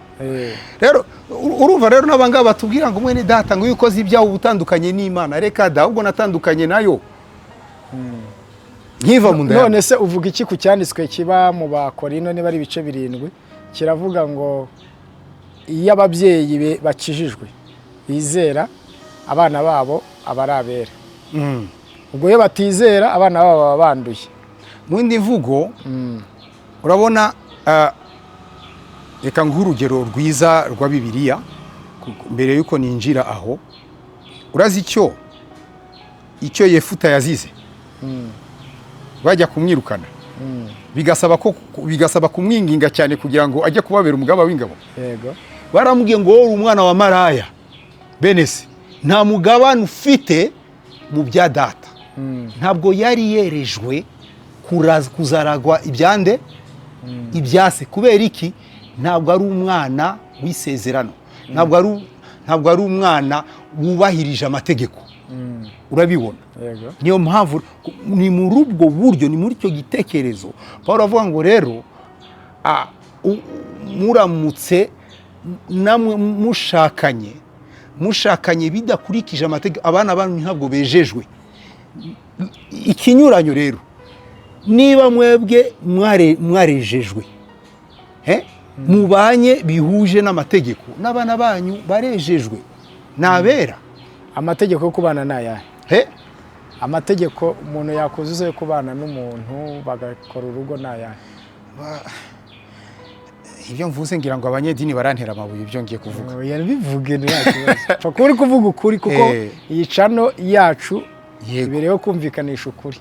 Rero urumva rero n'abangaba batubwira ngo mwene data ngo yuko zibyaho ubutandukanye n'Imana. Reka da, ubwo natandukanye nayo. Nkiva mu nda. None se uvuga iki ku cyanditswe kiba mu Bakorino niba ari ibice 7, kiravuga ngo iyo ababyeyi bakijijwe bizera, abana babo abarabera. Ubwo iyo batizera, abana babo baba banduye. Mu ndi mvugo urabona, reka nguhe urugero rwiza rwa Bibiliya mbere yuko ninjira aho. Urazi icyo Yefuta yazize? Bajya kumwirukana, bigasaba kumwinginga cyane kugira ngo ajye kubabera umugaba w'ingabo. Yego. Baramubwiye ngo wowe umwana wa maraya, benese nta mugabane ufite mu bya data. Ntabwo yari yerejwe kuzaragwa ibyande ibyase. Kubera iki? Ntabwo ari umwana w'isezerano, ntabwo ari umwana wubahirije amategeko. Urabibona? Yego. Niyo mpamvu ni muri ubwo buryo, ni muri icyo gitekerezo Pawulo avuga ngo rero muramutse namwe mushakanye bidakurikije amategeko, abana banyu ntabwo bejejwe. Ikinyuranyo rero, niba mwebwe mwarejejwe, mubanye bihuje n'amategeko, n'abana banyu barejejwe, nabera. Amategeko yo kubana n'ayahe? Amategeko umuntu yakuzuza yo kubana n'umuntu bagakora urugo n'ayahe? Ibyo mvuze ngira ngo abanyedini barantera amabuye ibyo ngiye kuvuga. Oya bivuge ntakibazo. Kuri kuvuga ukuri, kuko iyi cano yacu ibereyeho kumvikanisha ukuri.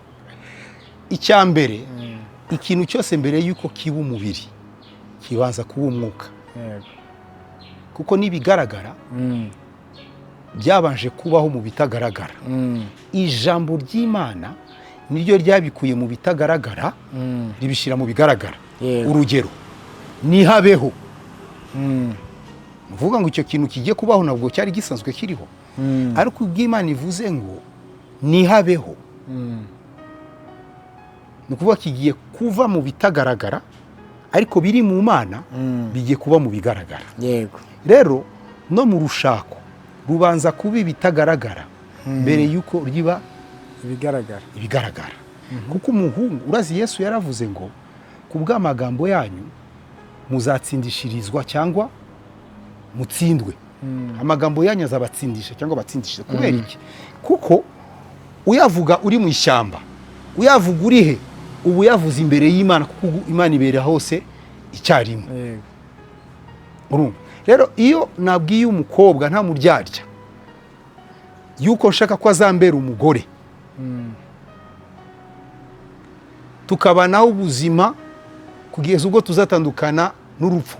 Icya mbere, ikintu cyose mbere yuko kiba umubiri kibanza kuba umwuka. Kuko nibigaragara byabanje kubaho mu bitagaragara. Ijambo ry'Imana niryo ryabikuye mu bitagaragara ribishira mu bigaragara. Urugero, nihabeho. Mvuga ngo icyo kintu kigiye kubaho nabwo cyari gisanzwe kiriho, ariko ubw'Imana ivuze ngo nihabeho, ni ukuvuga kigiye kuva mu bitagaragara, ariko biri mu Mana bigiye kuba mu bigaragara. Yego. Rero no mu rushako rubanza kuba ibitagaragara mbere yuko riba ibigaragara. Kuko umuhungu, urazi Yesu yaravuze ngo ku bw'amagambo yanyu muzatsindishirizwa cyangwa mutsindwe. Amagambo yanyu azabatsindisha cyangwa batsindishe. Kubera iki? Kuko uyavuga uri mu ishyamba, uyavuga uri he, ubu yavuze imbere y'Imana, kuko Imana ibera hose icyarimwe. Urumva? Rero iyo nabwiye umukobwa nta muryarya yuko nshaka ko azambera umugore, tukabanaho ubuzima kugeza ubwo tuzatandukana n'urupfu,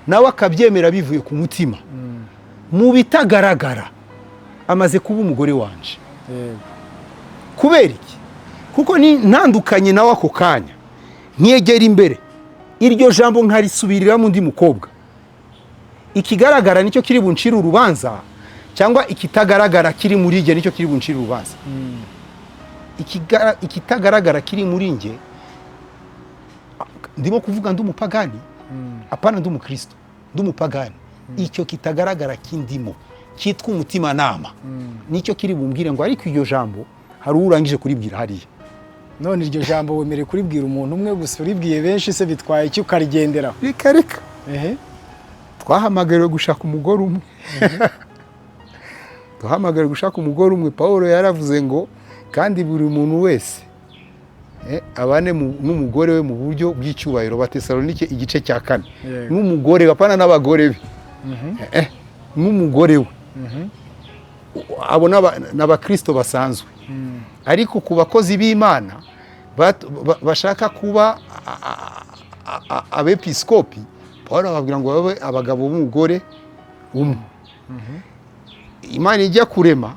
nawe akabyemera bivuye ku mutima, mu bitagaragara amaze kuba umugore wanje. Kubera iki? Kuko ni ntandukanye nawe ako kanya, nkegera imbere, iryo jambo nkarisubiriramo undi mukobwa, ikigaragara nicyo kiri buncire urubanza cyangwa ikitagaragara kiri muri nge nicyo kiri buncire urubanza. Ikitagaragara kiri muri nge, ndimo kuvuga ndi umupagani, apana ndi umukristo, ndi umupagani. Icyo kitagaragara kindimo cyitwa umutima nama, nicyo kiri bumbwire ngo ariko iryo jambo hari urangije kuribwira hariya. None iryo jambo wemereye kuribwira umuntu umwe gusa, uribwiye benshi se bitwaye iki ukarigenderaho? Reka twahamagariwe gushaka umugore umwe. Duhamagariwe gushaka umugore umwe. Pawulo yaravuze ngo kandi buri muntu wese abane n'umugore we mu buryo bw'icyubahiro. Batesalonike igice cya 4. N'umugore bapana n'abagore be, n'umugore we. Abo n'abakristo basanzwe. Ariko ku bakozi b'Imana bashaka kuba abepiskopi, Pawulo ababwira ngo babe abagabo b'umugore umwe. Imana ijya kurema,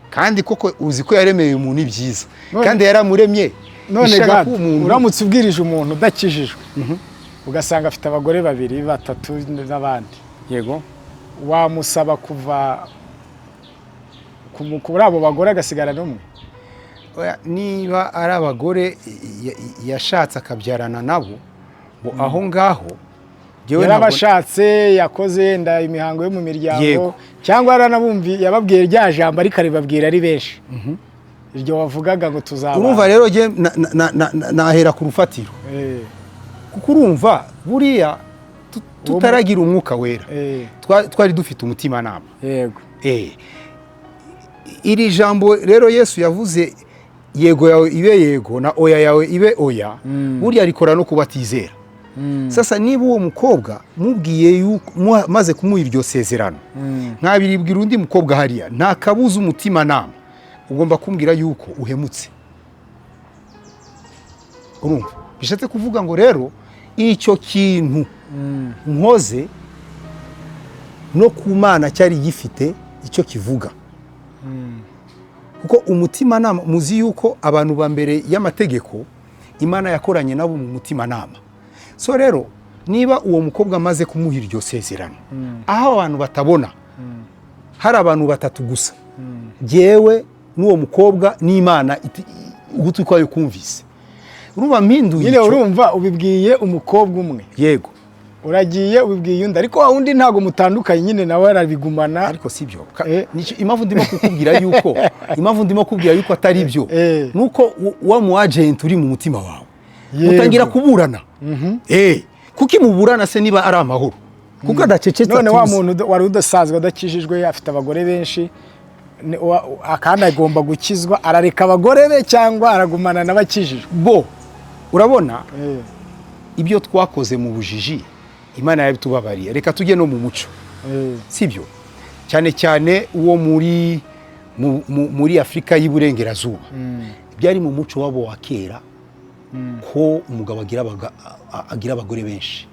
kandi koko uzi ko yaremeye umuntu ibyiza, kandi yaramuremye. None God, uramutse ubwirije umuntu udakijijwe, ugasanga afite abagore 2, 3 n'abandi, yego, wamusaba kuva kuri abo bagore agasigara n'umwe? Niba ari abagore yashatse akabyarana nabo, ngo aho ngaho yarabashatse, yakoze yenda imihango yo mu miryango, cyangwa yaranabumvi yababwiye rya jambo ariko aribabwira ari benshi, iryo wavugaga ngo tuzaba. Urumva rero je nahera ku rufatiro, kuko urumva buriya tutaragira umwuka wera, twari dufite umutima nama. Yego. Iri jambo rero Yesu yavuze, yego yawe ibe yego na oya yawe ibe oya, buriya rikora no kubatizera. Sasa niba uwo mukobwa mubwiye yuko maze kumuha iryo sezerano, nkabiribwira undi mukobwa hariya, nta kabuza umutima nama ugomba kumbwira yuko uhemutse. Urumva bishatse kuvuga ngo rero icyo kintu nkoze no ku Mana cyari gifite icyo kivuga. Kuko umutima nama, muzi yuko abantu ba mbere y'amategeko Imana yakoranye nabo mu mutima nama. So rero niba uwo mukobwa amaze kumuha iryo sezerano, aho abantu batabona, hari abantu 3 gusa, jewe n'uwo mukobwa n'Imana ugutwi kwayo kumvise. Urumva mpinduye icyo, urumva ubibwiye umukobwa umwe, yego, uragiye ubibwiye undi, ariko wundi ntago mutandukanye nyine nawe arabigumana. Ariko sibyo, impamvu ndimo kukubwira yuko atari byo, nuko wa mu agent uri mu mutima wawe mutangira kuburana. Kuki muburana se niba ari amahoro? Kuko adacecetse. None wa muntu wari udasazwe adakijijwe, afite abagore benshi, akana agomba gukizwa, arareka abagore be cyangwa aragumana n'abakijijwe? Bo urabona ibyo twakoze mu bujiji Imana yabitubabariye. Reka tujye no mu muco, sibyo? Cyane cyane uwo muri Afrika y'Iburengerazuba, byari mu muco wabo wa kera ko umugabo agira abagore benshi.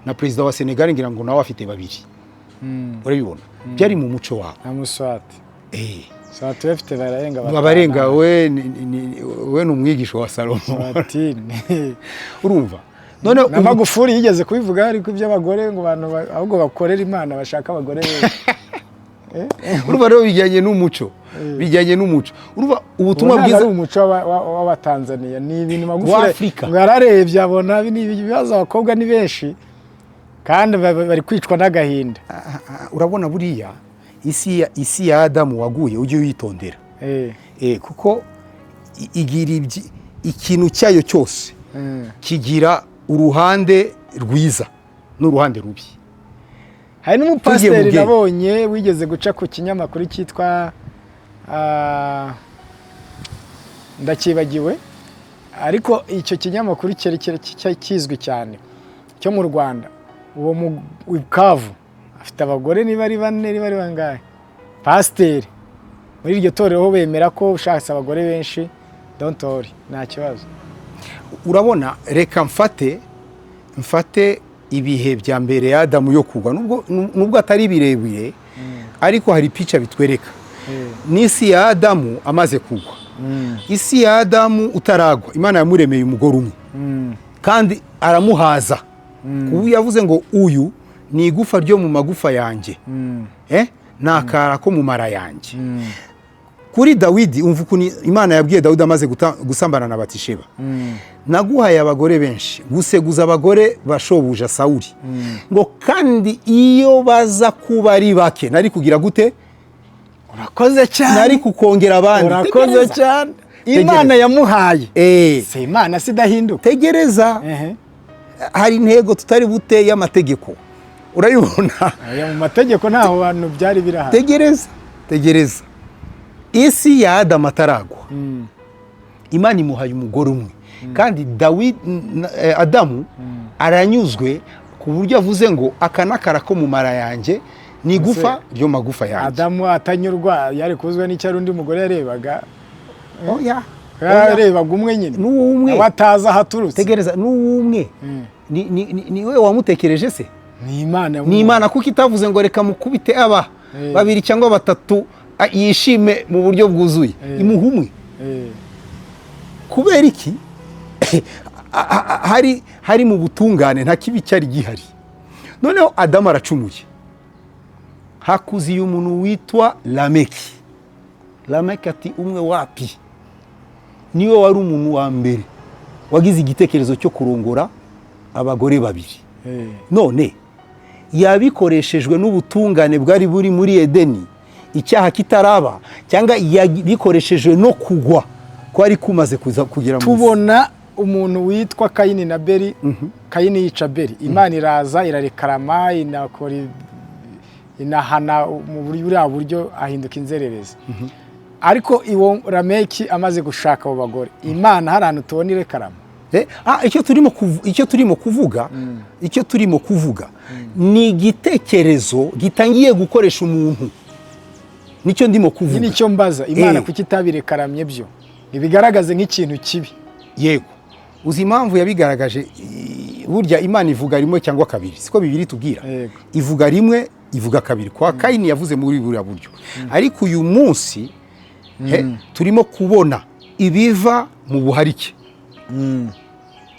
Na perezida wa Senegal ngira ngo nawe afite 2. Urabibona, byari mu muco wabo. Amuswati Swati afite barenga we n'umwigisho wa Salomo. Urumva none Magufuli yigeze kubivuga ariko iby'abagore ngo abantu ahubwo bakorera Imana bashaka abagore benshi. Urumva rero bijyanye n'umuco, urumva ubutumwa bwiza umuco w'Abatanzania ni ibintu Magufuli ngararebye abona ibibazo abakobwa ni benshi kandi bari kwicwa n'agahinda. Urabona buriya isi ya Adamu waguye ujye uyitondera, kuko igira ikintu cyayo cyose kigira uruhande rwiza n'uruhande rubi. Hari n'umupasiteri nabonye wigeze guca ku kinyamakuru cyitwa ndakibagiwe, ariko icyo kinyamakuru kizwi cyane cyo mu Rwanda. Uwo mu Bukavu afite abagore niba ari 4 niba ari bangahe, pasiteri muri iryo torero ho bemera ko ushaka abagore benshi, don't worry, nta kibazo. Urabona, reka mfate ibihe bya mbere ya Adamu yo kugwa, nubwo atari birebire, ariko hari pica bitwereka n'isi ya Adamu amaze kugwa. Isi ya Adamu utaragwa, Imana yamuremeye umugore umwe, kandi aramuhaza. Kubu yavuze ngo uyu ni igufa ryo mu magufa yanjye, ni akara ko mu mara yanjye. Kuri Dawidi umva ukuntu Imana yabwiye Dawidi amaze gusambana na Batisheba, naguhaye abagore benshi guseguza abagore bashobuja Sawuli, ngo kandi iyo baza kuba ari bake nari kugira gute? Urakoze cyane, nari kukongera abandi. Urakoze cyane. Imana yamuhaye se, Imana sidahinduka. Tegereza, hari intego tutari bute y'amategeko, urayibona? Aya mu mategeko ntaho bantu byari birahari. Tegereza isi ya Adamu ataragwa, Imana imuhaye umugore umwe, kandi Adamu aranyuzwe ku buryo avuze ngo aka n'akara ko mu mara yanjye ni igufa ryo magufa yanjye. Adamu atanyurwa yari kuzwe n'icyari undi mugore yarebaga. Yarebaga umwe nyine, n'umwe wataza haturutse. Tegereza, n'umwe ni we wamutekereje se? Ni Imana kuko itavuze ngo reka mukubite aba babiri cyangwa batatu yishime mu buryo bwuzuye, imuha umwe. Kubera iki? hari mu butungane nta kibi cyari gihari. Noneho Adamu aracumuye, hakuziye umuntu witwa Lameki. Lameki ati umwe wapi? Niwe wari umuntu wa mbere wagize igitekerezo cyo kurongora abagore babiri. None yabikoreshejwe n'ubutungane bwari buri muri Edeni, icyaha kitaraba, cyangwa yabikoreshejwe no kugwa kwari kumaze kugira mu isi? Tubona umuntu witwa Kayini na Beri. Kayini yica Beri, Imana iraza irarekarama, inahana mu buryo ahinduka inzererezi. Ariko iwo Lameki amaze gushaka abo bagore, Imana hari ahantu tubona irekarama. Icyo turimo kuvuga ni igitekerezo gitangiye gukoresha umuntu. Nicyo ndimo kuvuga. Nicyo mbaza, Imana kuki itabirekamye byo ibigaragaze nk'ikintu kibi? Yego, uzi impamvu yabigaragaje? Burya Imana ivuga rimwe cyangwa kabiri, siko Bibiri tubwira. Ivuga rimwe, ivuga kabiri. Kwa Kayini yavuze muri buriya buryo, ariko uyu munsi turimo kubona ibiva mu buharike.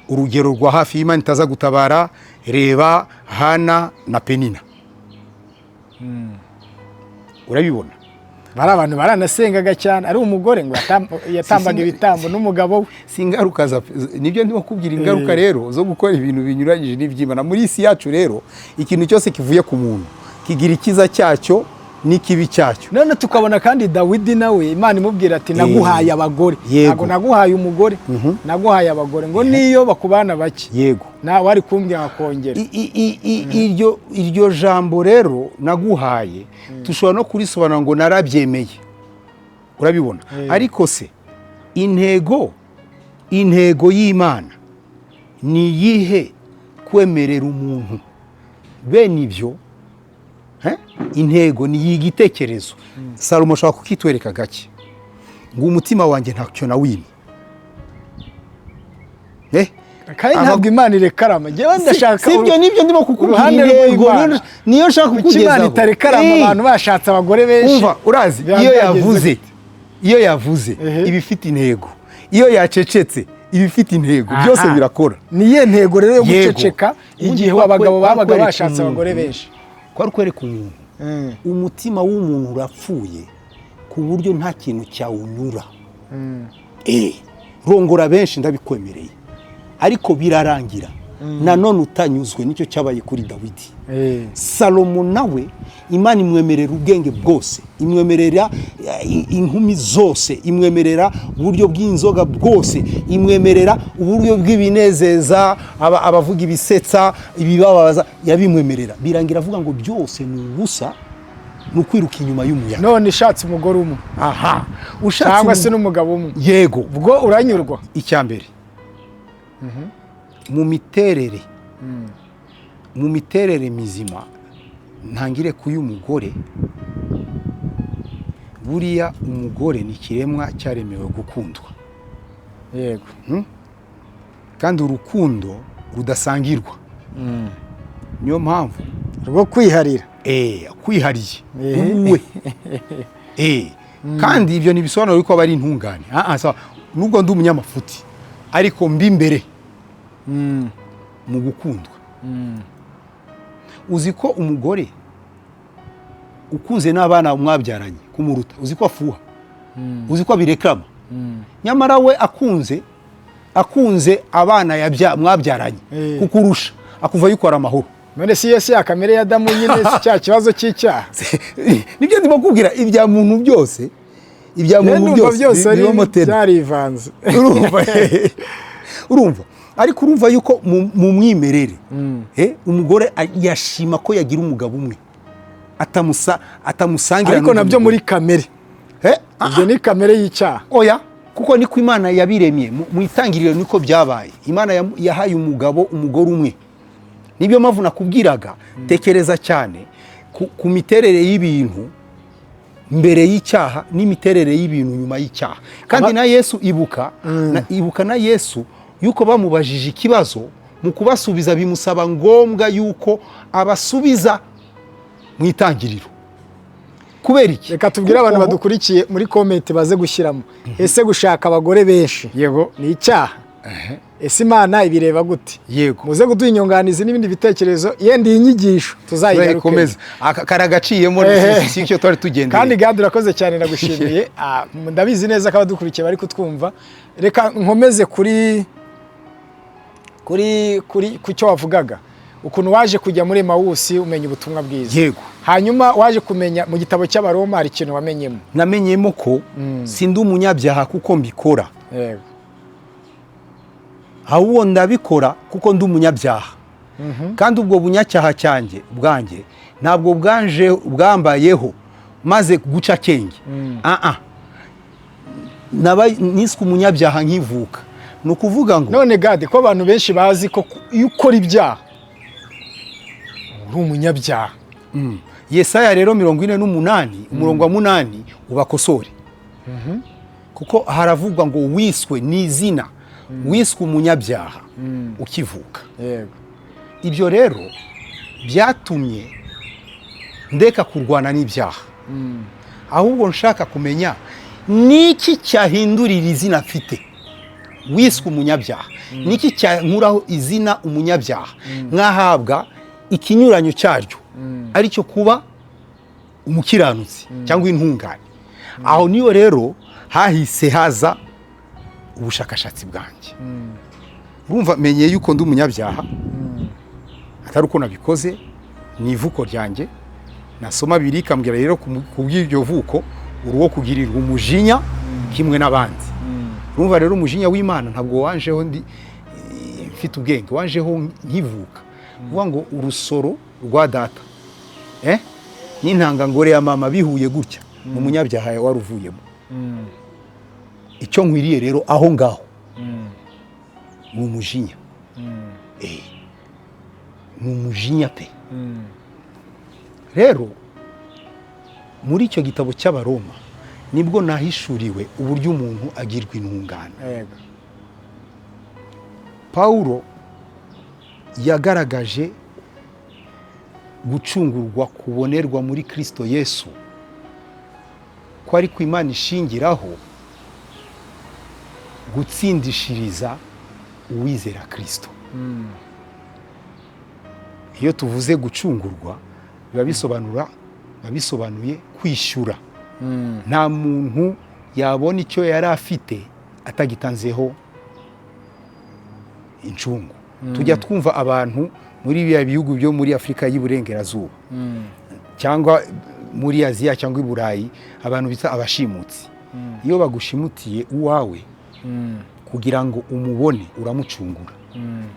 Urugero rwa hafi y'Imana itaza gutabara, reba Hana na Penina. Urabibona? Bari abantu baranasengaga cyane, ari umugore ngo yatambaga ibitambo n'umugabo we. Singaruka nibyo ndimo kubwira, ingaruka rero zo gukora ibintu binyuranyije n'iby'Imana. Muri isi yacu rero ikintu cyose kivuye ku muntu kigira ikiza cyacyo n'ikibi cyacyo. None tukabona kandi Dawidi nawe Imana imubwira ati naguhaye abagore, ntago naguhaye umugore, naguhaye abagore, ngo niyo bakubana bake. Yego, na wari kumbwira akongera. Iryo jambo rero naguhaye tushobora no kurisobanura ngo narabyemeye. Urabibona? Ariko se intego y'Imana ni yihe? Kwemerera umuntu bene ibyo. Intego ni igitekerezo. Salomo ashaka kukitwereka gake ngo umutima wanjye ntacyo nawimye. Kandi ntabwo Imana irekarama. Njyewe ndashaka sibyo, nibyo ndimo kukubwira. Intego niyo nshaka kukugezaho. Imana itarekarama abantu bashatse abagore benshi. Umva, urazi iyo yavuze ibifite intego, iyo yacecetse ibifite intego, byose birakora. Niye ntego rero yo guceceka igihe abagabo babaga bashatse abagore benshi? Kwari kwereka umuntu umutima w'umuntu urapfuye ku buryo nta kintu cyawunyura. Rongora benshi ndabikwemereye, ariko birarangira nanone utanyuzwe. Nicyo cyabaye kuri Dawidi. Salomo nawe Imana imwemerera ubwenge bwose, imwemerera inkumi zose, imwemerera uburyo bw'inzoga bwose, imwemerera uburyo bw'ibinezeza, abavuga ibisetsa, ibibabaza, yabimwemerera. Birangira avuga ngo byose ni ubusa, ni ukwiruka inyuma y'umuyaga. None ishatse umugore umwe, cyangwa se n'umugabo umwe, yego, ubwo uranyurwa. Icyambere mu miterere mizima, ntangire kuyu mugore. Buriya umugore ni ikiremwa cyaremewe gukundwa. Yego. Kandi urukundo rudasangirwa. Niyo mpamvu rwo kwiharira. Kwihariye uwe. Kandi ibyo ntibisobanura ko bari intungane. Nubwo ndi umunyamafuti, ariko mbi imbere mu gukundwa. uzi ko umugore ukuze n'abana mwabyaranye kumuruta uzi ko afuha, uzi ko abireklama, nyamara we akunze abana mwabyaranye kukurusha akumva yuko ari amahoro. none si yesi ya kamere ya Adamu nyine si cya kibazo cy'icyaha. Nibyo ndimo kubwira, ibya muntu byose byarivanze. Urumva ariko urumva yuko mu mwimerere umugore yashima ko yagira umugabo umwe atamusangira, ariko nabyo muri kamere ibyo ni kamere y'icyaha. Oya, kuko niko Imana yabiremye mu itangiriro, niko byabaye. Imana yahaye umugabo umugore umwe. Nibyo mpamvu nakubwiraga, tekereza cyane ku miterere y'ibintu mbere y'icyaha n'imiterere y'ibintu nyuma y'icyaha. Kandi na Yesu ibuka na Yesu yuko bamubajije ikibazo, mu kubasubiza bimusaba ngombwa yuko abasubiza mu itangiriro. Kubera iki? Reka tubwire abantu badukurikiye muri comment baze gushyiramo, ese gushaka abagore benshi yego ni icyaha? Ese Imana ibireba gute? Yego, muze kuduha inyunganizi n'ibindi bitekerezo, yenda iyi nyigisho tuzayigarukemo. Karagaciyemo si icyo twari tugendeye. Kandi God urakoze cyane, nagushimiye. Ndabizi neza ko abadukurikiye bari kutwumva. Reka nkomeze ku cyo wavugaga, ukuntu waje kujya muri Emawusi umenya ubutumwa bwiza. Yego. Hanyuma waje kumenya mu gitabo cy'Abaroma hari ikintu wamenyemo. Namenyemo ko sindi umunyabyaha kuko mbikora. Yego. Ahubwo ndabikora kuko ndi umunyabyaha. Kandi ubwo bunyacyaha bwanjye ntabwo bwambayeho maze guca kenge. Niswe umunyabyaha nkivuka. Ni ukuvuga ngo none God, ko abantu benshi bazi ko iyo ukora ibyaha uri umunyabyaha. Yesaya rero 48 umurongo wa 8 ubakosore. Kuko haravugwa ngo wiswe n'izina, wiswe umunyabyaha ukivuka. Yego. Ibyo rero byatumye ndeka kurwana n'ibyaha. Ahubwo nshaka kumenya niki cyahindurira izina mfite. Wiswe umunyabyaha niki cyankuraho izina umunyabyaha, nkahabwa ikinyuranyo cyaryo aricyo kuba umukiranutsi cyangwa intungane. Aho niyo rero hahise haza ubushakashatsi bwanjye. Urumva menye yuko ndi umunyabyaha, atari uko nabikoze, ni ivuko ryanjye. Nasoma Bibiliya ikambwira rero kubw'iryo vuko uruwo kugirirwa umujinya kimwe n'abandi. Urumva rero umujinya w'Imana ntabwo wanjeho ndi mfite ubwenge, wanjeho nkivuka. Uvuga ngo urusoro rwa data n'intangangore ya mama bihuye gutya, mu munyabyaha waruvuyemo. Icyo nkwiriye rero aho ngaho ni umujinya. Ni umujinya pe. Rero muri icyo gitabo cy'Abaroma nibwo nahishuriwe uburyo umuntu agirwa intungane. Pawulo yagaragaje gucungurwa kubonerwa muri Kristo Yesu, ko ari ku Imana ishingiraho gutsindishiriza uwizera Kristo. Iyo tuvuze gucungurwa biba bisobanuye kwishyura. Nta muntu yabona icyo yari afite atagitanzeho incungu. Tujya twumva abantu muri biya bihugu byo muri Afurika y'Iburengerazuba cyangwa muri Aziya cyangwa i Burayi, abantu bita abashimutsi. Iyo bagushimutiye uwawe kugira ngo umubone uramucungura,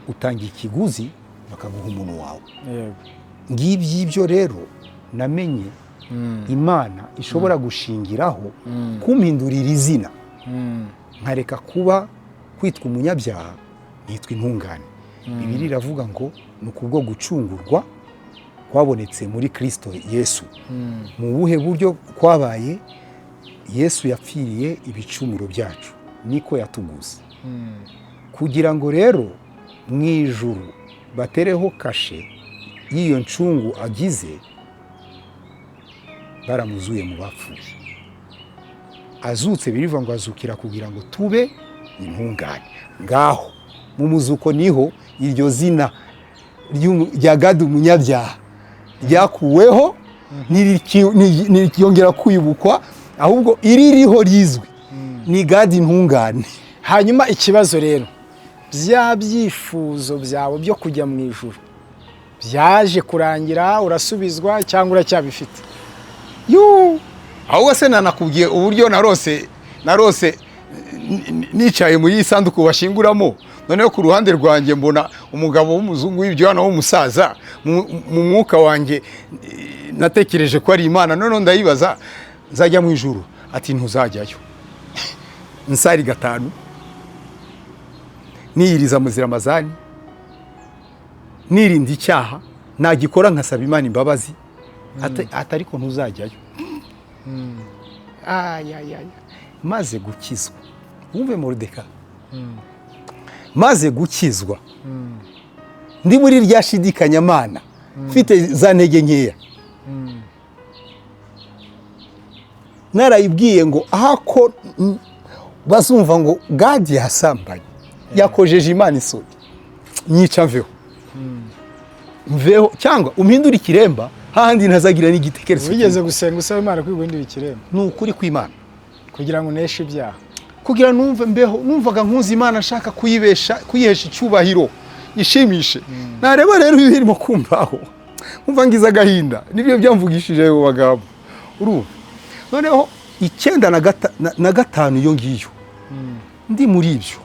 utangiye ikiguzi bakaguha umuntu wawe. Ngibyo rero namenye Imana ishobora gushingiraho kumpindurira izina, nkareka kuba kwitwa umunyabyaha nitwa intungane. Bibiliya iravuga ngo ni ukubwo gucungurwa kwabonetse muri Kristo Yesu. Mu buhe buryo kwabaye? Yesu yapfiriye ibicumuro byacu, niko yatuguze, kugira ngo rero mu ijuru batereho kashe y'iyo ncungu agize. Baramuzuye mu bapfuye, azutse birivuga ngo azukira kugira ngo tube intungane. Ngaho mu muzuko niho iryo zina rya God umunyabyaha ryakuweho ntirikiyongera kwibukwa ahubwo iririho rizwi ni gadi intungane. hanyuma ikibazo rero, bya byifuzo byawe byo kujya mu ijuru byaje kurangira, urasubizwa cyangwa uracyabifite? ahubwo se nanakubwiye uburyo narose nicaye muri iyi sanduku bashinguramo, noneho ku ruhande rwanjye mbona umugabo w'umuzungu w'ibyohana w'umusaza, mu mwuka wanjye natekereje ko ari Imana, noneho ndayibaza nzajya mu ijuru, ati ntuzajyayo. nsari 5 niyiriza muzira amazani, nirinda icyaha, nagikora nkasaba Imana imbabazi, ariko ntuzajyayo. maze gukizwa, wumve Moridekayi, maze gukizwa ndi muri rya shidikanyamana, mfite za ntege nkeya, narayibwiye ngo ahako bazumva ngo gadi yasambanye, yakojeje Imana isoni, nyica mveho cyangwa umpindura ikiremba hahandi ntazagira n'igitekerezo. Wigeze gusenga usaba Imana kwiguhindura ikiremba? Ni ukuri kw'Imana, kugira ngo uneshe ibyaha, kugira numve mbeho, numvaga nkuzi Imana ashaka kuyihesha icyubahiro ishimishe. Nareba rero ibirimo kumbaho, umva ngize agahinda, nibyo byamvugishije ayo bagabo. Noneho 9 iyo ngiyo ndi muri ibyo,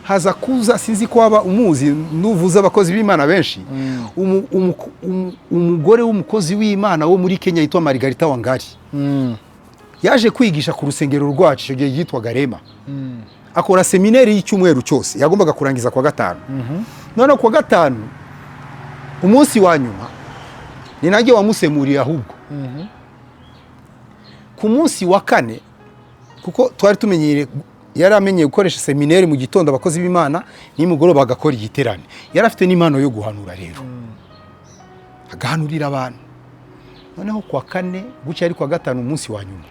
haza kuza, sinzi ko waba umuzi, nuvuza abakozi b'Imana benshi, umugore w'umukozi w'Imana wo muri Kenya yitwa Margarita Wangari, yaje kwigisha ku rusengero rwacu, icyo gihe yitwaga Rema. akora seminari y'icyumweru cyose, yagombaga kurangiza kwa 5. None kwa 5 umunsi wa nyuma ni nanjye wamusemuriye ahubwo. Ku munsi wa 4, kuko twari tumenyere, yari amenyeye gukoresha seminari mu gitondo abakozi b'Imana, nimugoroba bagakora igiterane. Yari afite n'impano yo guhanura rero, agahanurira abantu. Noneho kwa 4 gucya ari kwa 5 umunsi wa nyuma,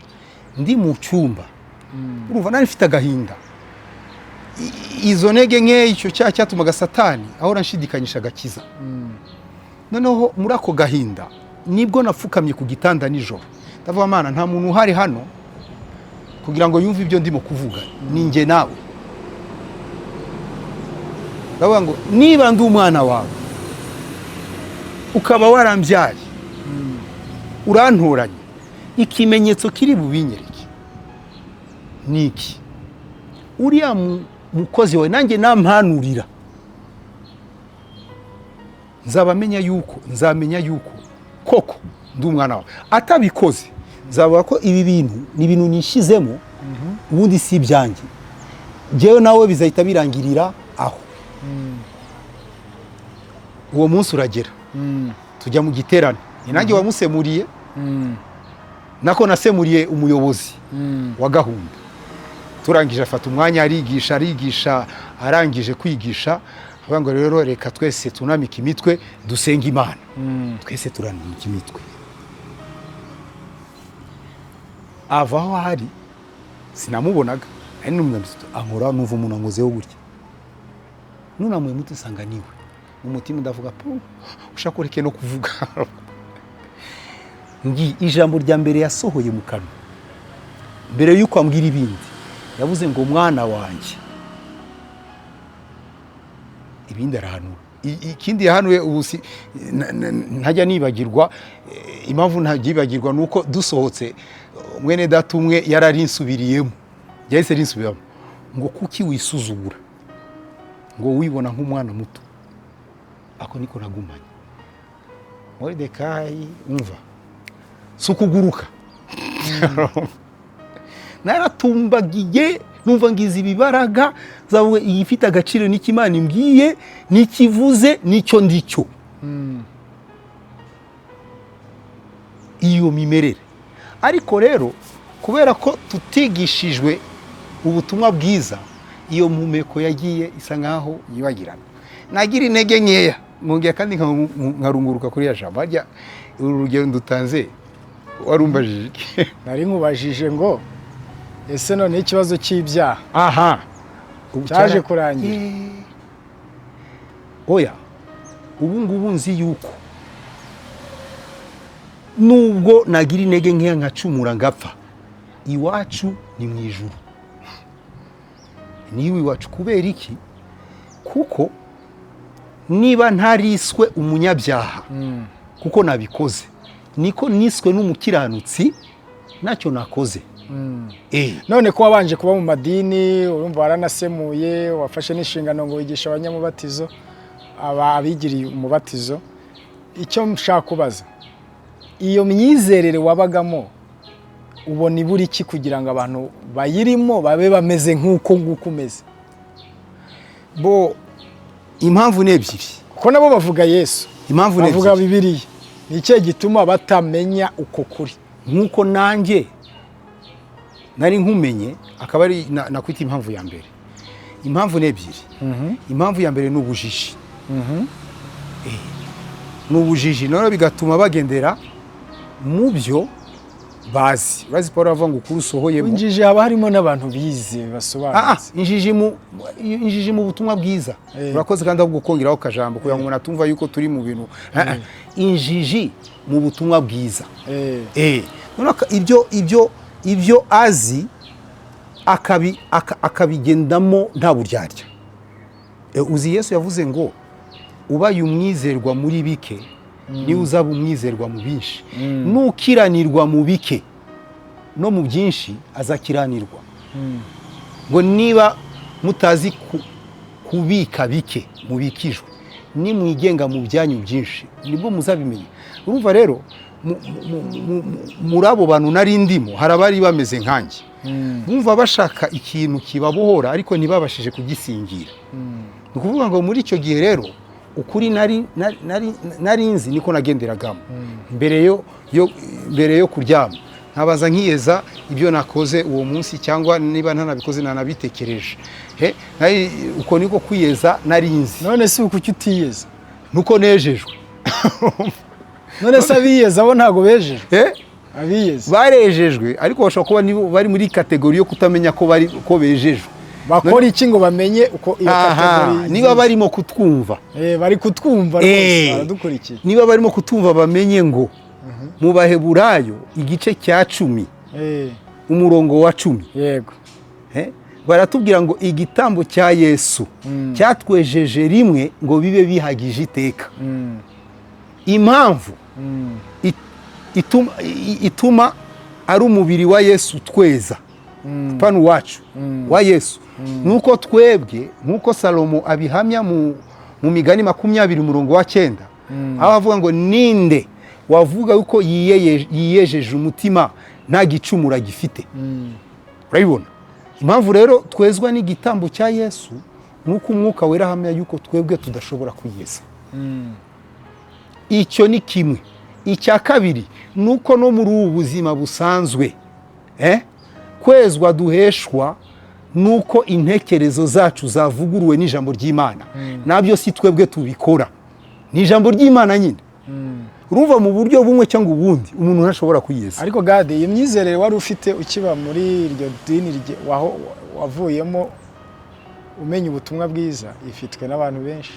ndi mu cyumba, urumva nari mfite agahinda, izo ntege nke, icyo cyaha cyatumaga Satani ahora nshidikanyisha agakiza. Noneho muri ako gahinda nibwo napfukamye ku gitanda nijoro, ndavuga Mana, nta muntu uhari hano kugira ngo yumve ibyo ndimo kuvuga, ni njye nawe. Ndavuga ngo niba ndi umwana wawe, ukaba warambyaye, urantoranye, ikimenyetso kiri bubinyereke niki? Uriya mukozi wawe nanjye nampanurira, nzamenya yuko koko ndi umwana wawe. Atabikoze nzavuga ko ibi bintu ni ibintu nishizemo, ubundi si ibyanjye, jewe nawe bizahita birangirira aho. Uwo munsi uragera, tujya mu giterane, nanjye wamusemuriye, nako nasemuriye umuyobozi wa gahunda. Turangije afata umwanya arigisha, arangije kwigisha, avuga ngo rero reka twese tunamike imitwe dusenga Imana. Twese turanamika imitwe. Ava aho hari, sinamubonaga, ari n'umwambito ankora, numva umuntu ankozeho gutya. Nunamuye muti usanga niwe, umutima ndavuga ushaka ureke no kuvuga. Ngi ijambo rya mbere yasohoye mu kanwa, mbere yuko ambwira ibindi, yavuze ngo mwana wanjye, ibindi arahanura. Ikindi yahanuye ubusi ntajya nibagirwa, impamvu ntajyibagirwa nuko dusohotse mwene data umwe yararinsubiriyemo, yahise rinsubiramo ngo kuki wisuzugura, ngo wibona nk'umwana muto. Ako niko nagumanye. Moridekayi, umva, sukuguruka. Naratumbagiye, numva ngize ibibaraga, zawe igifite agaciro n'ikimana imbwiye, n'ikivuze n'icyo ndicyo. Iyo mimerere. Ariko rero kubera ko tutigishijwe ubutumwa bwiza, iyo mpumeko yagiye isa nkaho yibagirana. Nagira intege nkeya, mungeye kandi nkarunguruka kuri ya jambo. Harya uru rugero ndutanze warumbajije iki? Nari nkubajije ngo ese none ikibazo cy'ibyaha cyaje kurangira? Oya, ubu ngubu nzi yuko nubwo nagira intege nkeya nkacumura ngapfa, iwacu ni mu ijuru. Niwe iwacu. Kubera iki? Kuko niba ntariswe umunyabyaha kuko nabikoze, niko niswe n'umukiranutsi ntacyo nakoze. None ko wabanje kuba mu madini, urumva waranasemuye, wafashe n'inshingano ngo wigisha abanyamubatizo, abigiriye umubatizo, icyo mshaka kubaza, iyo myizerere wabagamo ubona ibura iki kugira ngo abantu bayirimo babe bameze nk'uko nguko umeze? Bo impamvu ni ebyiri. Kuko nabo bavuga Yesu, Impamvu ni bavuga ebyiri. Bibiliya. Ni icyo gituma batamenya uko kuri? Nk'uko nanjye nari nkumenye, akaba ari nakwita impamvu ya mbere. Impamvu ni ebyiri. Impamvu ya mbere ni ubujiji. Ni ubujiji, none bigatuma bagendera mu byo bazi. Urazi Paul avuga ngo ukuri usohoyemo. Injiji haba harimo n'abantu bize basobanutse. Injiji mu butumwa bwiza. Urakoze kandi ahubwo kongeraho kajambo kugira ngo umuntu atumva yuko turi mu bintu. Injiji mu butumwa bwiza. None ibyo azi akabigendamo nta buryarya. Uzi Yesu yavuze ngo ubaye umwizerwa muri bike niwe uzaba umwizerwa mu byinshi. Nukiranirwa mu bike no mu byinshi azakiranirwa. Ngo niba mutazi kubika bike mubikijwe, nimwigenga mu byanyu byinshi nibwo muzabimenya. Urumva rero muri abo bantu nari ndimo hari abari bameze nkanjye, bumva bashaka ikintu kibabohora ariko ntibabashije kugisingira. Ni ukuvuga ngo muri icyo gihe rero ukuri nari nzi niko nagenderagamo. Mbere yo kuryama nkabaza nkiyeza ibyo nakoze uwo munsi, cyangwa niba ntanabikoze nanabitekereje. Uko niko kwiyeza nari nzi. None si uko utiyeza? Nuko nejejwe. None se abiyeza bo ntago bejejwe? Abiyeza barejejwe, ariko bashobora kuba bari muri kategori yo kutamenya ko bejejwe. Bakora iki ngo bamenye uko iyo kategori? Niba barimo kutwumva, bari kutwumva rwose, baradukurikiye. Niba barimo kutwumva bamenye ngo mu Baheburayo igice cya 10 umurongo wa 10, yego, baratubwira ngo igitambo cya Yesu cyatwejeje rimwe ngo bibe bihagije iteka. Impamvu ituma ari umubiri wa Yesu tweza, panu wacu wa Yesu, nuko twebwe, nkuko Salomo abihamya mu Migani 20:9, aho avuga ngo ninde wavuga uko yiyejeje umutima nta gicumura gifite. Urabibona? Impamvu rero twezwa n'igitambo cya Yesu nuko umwuka wera hamya yuko twebwe tudashobora kwiyeza. Icyo ni kimwe. Icya kabiri nuko no muri ubu buzima busanzwe kwezwa duheshwa nuko intekerezo zacu zavuguruwe n'ijambo ry'Imana. Nabyo si twebwe tubikora, ni ijambo ry'Imana nyine. Urumva mu buryo bumwe cyangwa ubundi umuntu ntashobora kwiyeza. Ariko Gade, iyo myizerere wari ufite ukiba muri iryo dini wavuyemo umenya ubutumwa bwiza, ifitwe n'abantu benshi.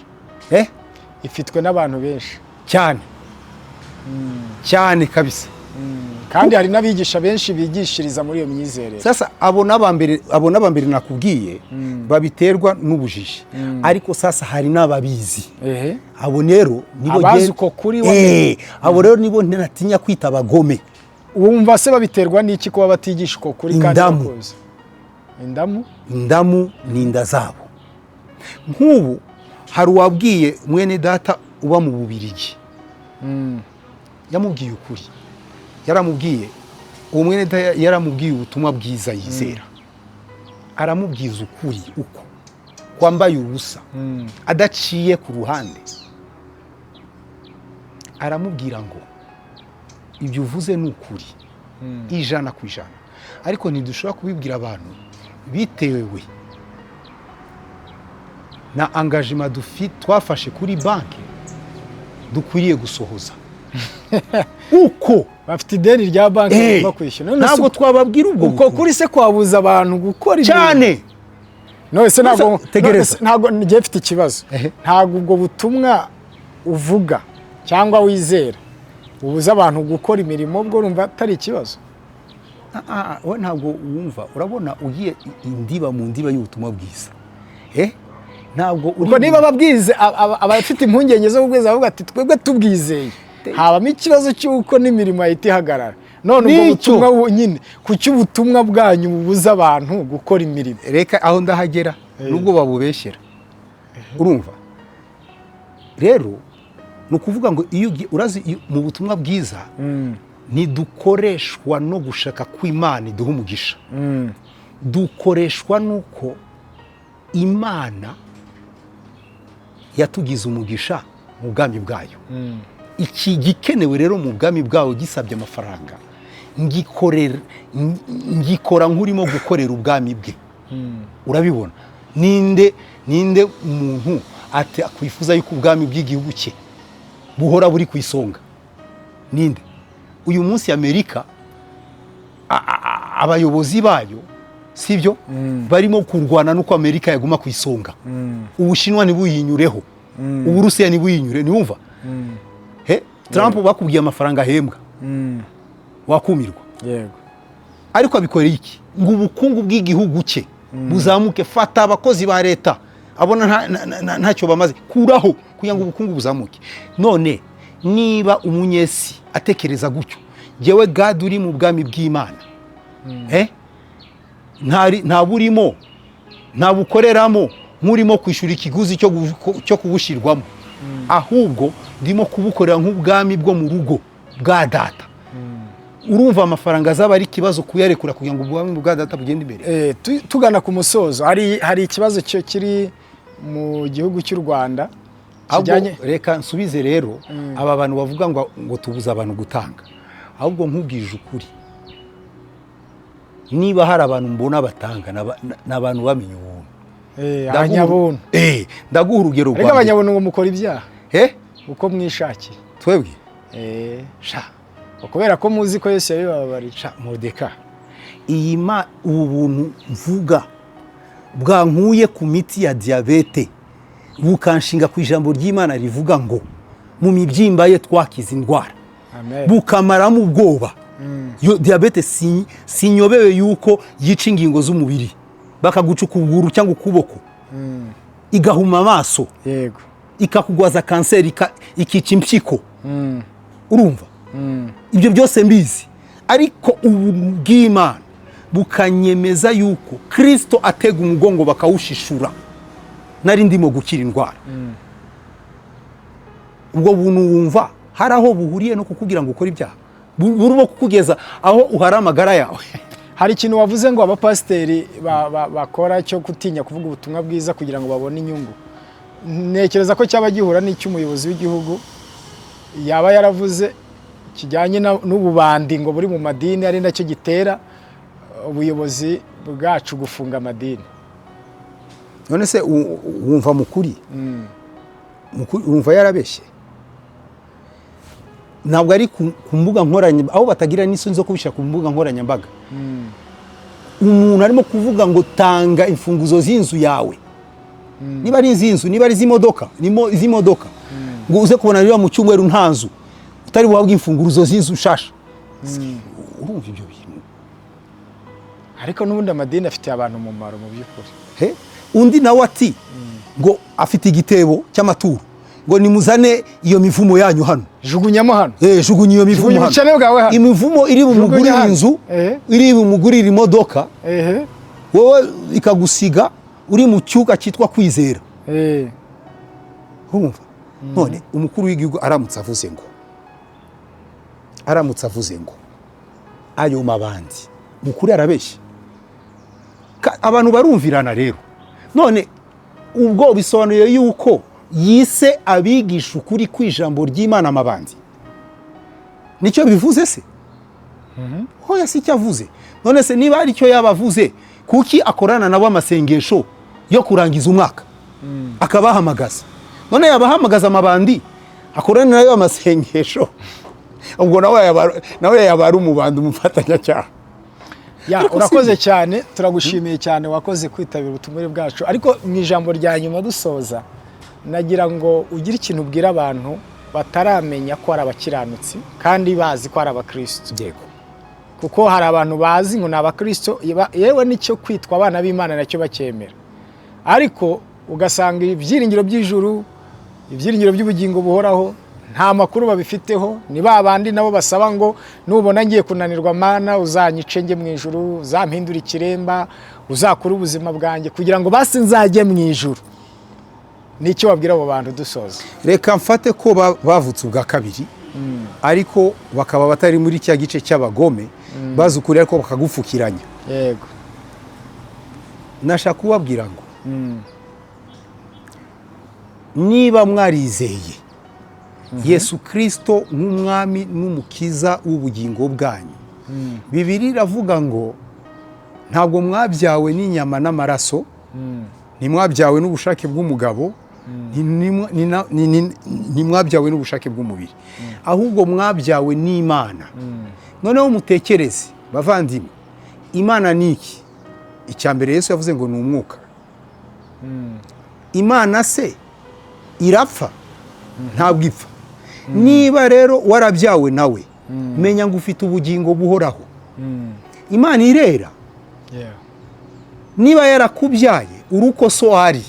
Ifitwe n'abantu benshi cyane. Cyane kabisa. Kandi hari n'abigisha benshi bigishiriza muri iyo myizerere. Sasa abo n'abambere nakubwiye babiterwa n'ubujiji. Ariko sasa hari n'ababizi. Abo rero nibo abazi uko kuri abo rero nibo ntatinya kwita abagome. Wumva se babiterwa n'iki kuba batigisha uko kuri kandi bakoze? Indamu ni inda zabo. Nk'ubu hari uwabwiye mwene data uba mu Bubiligi, yamubwiye ukuri. Yaramubwiye uwo mwene data yaramubwiye ubutumwa bwiza yizera. Aramubwiza ukuri uko kwambaye ubusa, adaciye ku ruhande. Aramubwira ngo ibyo uvuze ni ukuri 100%, ariko ntidushobora kubibwira abantu bitewe na engagement twafashe kuri banki dukwiriye gusohoza. Uko bafite ideni rya banki bagomba kwishyura. Ntabwo twababwira ubwo uko kuri se kwabuza abantu gukora cyane. None se ntabwo ngiye mfite ikibazo. Ntabwo ubwo butumwa uvuga cyangwa wizera ubuza abantu gukora imirimo bwo urumva atari ikibazo. we ntabwo wumva, urabona ugiye indiba mu ndiba y'ubutumwa bwiza, ntabwo ubwo niba babwize abafite impungenge zo kubwiza bavuga ati twebwe tubwizeye, habamo ikibazo cy'uko n'imirimo yahita ihagarara. none ubwo butumwa nyine kuki ubutumwa bwanyu bubuza abantu gukora imirimo? reka aho ndahagera nubwo babubeshyera, urumva rero ni ukuvuga ngo iyo urazi mu butumwa bwiza ntidukoreshwa no gushaka kw'Imana iduha umugisha, dukoreshwa nuko Imana yatugize umugisha mu bwami bwayo. iki gikenewe rero mu bwami bwawo gisabye amafaranga, ngikora nk'urimo gukorera ubwami bwe. urabibona, ninde umuntu akwifuza yuko ubwami bw'igihugu cye buhora buri ku isonga? Ninde? uyu munsi Amerika abayobozi bayo sibyo barimo kurwana nuko Amerika yaguma ku isonga. Ubushinwa ntibuyinyureho, Uburusiya ntibuyinyure, niwumva Trump bakubwiye amafaranga ahembwa wakumirwa. Yego. Ariko abikoreye iki? Ngo ubukungu bw'igihugu cye buzamuke. Fata abakozi ba leta abona ntacyo bamaze, kuraho kugira ngo ubukungu buzamuke. None niba umunyesi atekereza gutyo, jewe God uri mu bwami bw'Imana, nta burimo, nta bukoreramo nk'urimo kwishura ikiguzi cyo kubushirwamo, ahubwo ndimo kubukorera nk'ubwami bwo mu rugo bwa data. Urumva amafaranga azaba ari ikibazo kuyarekura kugira ngo ubwami bwa data bugende imbere. Tugana ku musozo, hari ikibazo cyo kiri mu gihugu cy'u Rwanda kijyanye. Reka nsubize rero aba bantu bavuga ngo tubuza abantu gutanga, ahubwo nkubwije ukuri, niba hari abantu mbona batanga n'abantu bamenye ubuntu, abanyabuntu. Ndaguha urugero rwa mbere. Abanyabuntu ngo mukora ibyaha uko mwishakiye. Twebwe kubera ko muzi ko Yesu yabibabariye. Modeka, ubu buntu mvuga bwankuye ku miti ya diyabete, bukanshinga ku ijambo ry'Imana rivuga ngo mu mibyimba ye twakize indwara, bukamaramo ubwoba. Diyabete sinyobewe yuko yica ingingo z'umubiri, bakaguca ukuguru cyangwa ukuboko, igahuma amaso, yego, ikakugwaza kanseri, ikica impyiko. Urumva? Ibyo byose mbizi, ariko ubu bw'Imana bukanyemeza yuko Kristo atega umugongo bakawushishura, nari ndimo gukira indwara. Ubwo buntu wumva hari aho buhuriye no kukubwira ngo ukore ibyaha, burimo kukugeza aho uhara amagara yawe. Hari ikintu wavuze ngo abapasiteri bakora cyo gutinya kuvuga ubutumwa bwiza kugira ngo babone inyungu. Ntekereza ko cyaba gihura n'icy'umuyobozi w'igihugu yaba yaravuze kijyanye n'ububandi ngo buri mu madini, ari nacyo gitera ubuyobozi bwacu gufunga amadini. None se wumva mukuri? Wumva yarabeshye? Ntabwo ari ku mbuga nkoranyambaga, aho batagira n'isoni zo kubishyira ku mbuga nkoranyambaga. Umuntu arimo kuvuga ngo tanga imfunguzo z'inzu yawe, niba ari iz'inzu, niba ari iz'imodoka, ngo uze kubona rero mu cyumweru nta nzu utari buhabwe imfunguzo z'inzu shasha. Urumva ibyo bintu? Ariko n'ubundi amadini afitiye abantu umumaro mu by'ukuri. Undi nawe ati ngo afite igitebo cy'amaturo, ngo nimuzane iyo mivumo yanyu hano, jugunyamo hano. Jugunya iyo mivumo hano. Imivumo iri bumugurira inzu, iri bumugurira imodoka, wowe ikagusiga uri mu cyuka cyitwa kwizera. Urumva? None umukuru w'igihugu aramutse avuze ngo ayo mabandi mukuri arabeshya, abantu barumvirana rero. None ubwo bisobanuye yuko yise abigisha ukuri kw'ijambo ry'Imana amabandi. Nicyo bivuze se? Hoya si icyo avuze. None se niba ari cyo yabavuze, kuki akorana nabo amasengesho yo kurangiza umwaka akabahamagaza? None yabahamagaza amabandi, akorana nayo amasengesho, ubwo nawe yaba ari umubandi, umufatanyacyaha. Urakoze cyane, turagushimiye cyane, wakoze kwitabira ubutumire bwacu. Ariko mu ijambo rya nyuma dusoza, nagira ngo ugire ikintu ubwira abantu bataramenya ko ari abakiranutsi kandi bazi ko ari abakristo. yego Kuko hari abantu bazi ngo ni abakristo yewe nicyo kwitwa abana b'Imana nacyo bacyemera, ariko ugasanga ibyiringiro by'ijuru, ibyiringiro by'ubugingo buhoraho nta makuru babifiteho. Ni ba bandi nabo basaba ngo nubona ngiye kunanirwa Mana uzanyice njye mu ijuru, uzampindura ikiremba, uzakura ubuzima bwanjye kugira ngo basi nzajye mu ijuru. Nicyo wabwira abo bantu dusoza? reka mfate ko bavutse ubwa kabiri ariko bakaba batari muri cya gice cy'abagome bazi ukuri ariko bakagupfukiranya. Yego. nashaka kubabwira ngo niba mwarizeye Yesu Kristo nk'umwami n'umukiza w'ubugingo bwanyu, Bibiliya iravuga ngo ntabwo mwabyawe n'inyama n'amaraso, ntimwabyawe n'ubushake bw'umugabo, ntimwabyawe n'ubushake bw'umubiri, ahubwo mwabyawe n'Imana. Noneho mutekereze bavandimwe, Imana ni iki? Icya mbere Yesu yavuze ngo ni umwuka. Imana se irapfa? Ntabwo ipfa. Niba rero warabyawe nawe, menya ngo ufite ubugingo buhoraho. Imana irera. Niba yarakubyaye uruko so ari,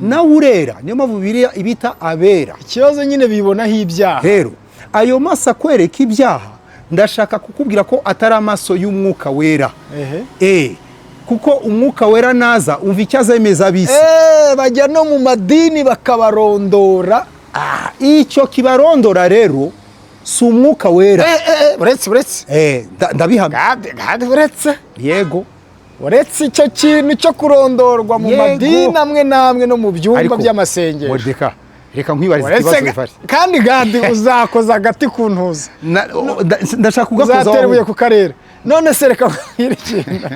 nawe urera. Niyo mpamvu Bibiliya ibita abera. Ikibazo nyine bibonaho ibyaha. Rero ayo maso akwereka ibyaha, ndashaka kukubwira ko atari amaso y'umwuka wera. Kuko umwuka wera naza umva icyo azemeza abisi. Bajya no mu madini bakabarondora. Icyo kibarondora rero si umwuka wera. Uretse ndabihamya. Gade uretse. Yego. Uretse icyo kintu cyo kurondorwa mu madini amwe namwe no mu byumba by'amasengero. Reka nkwibarize ikibazo bifari. Kandi gade uzakoza agati ku ntuza. Ndashaka kugakoza. Uzateruye ku karere. None se reka ikintu.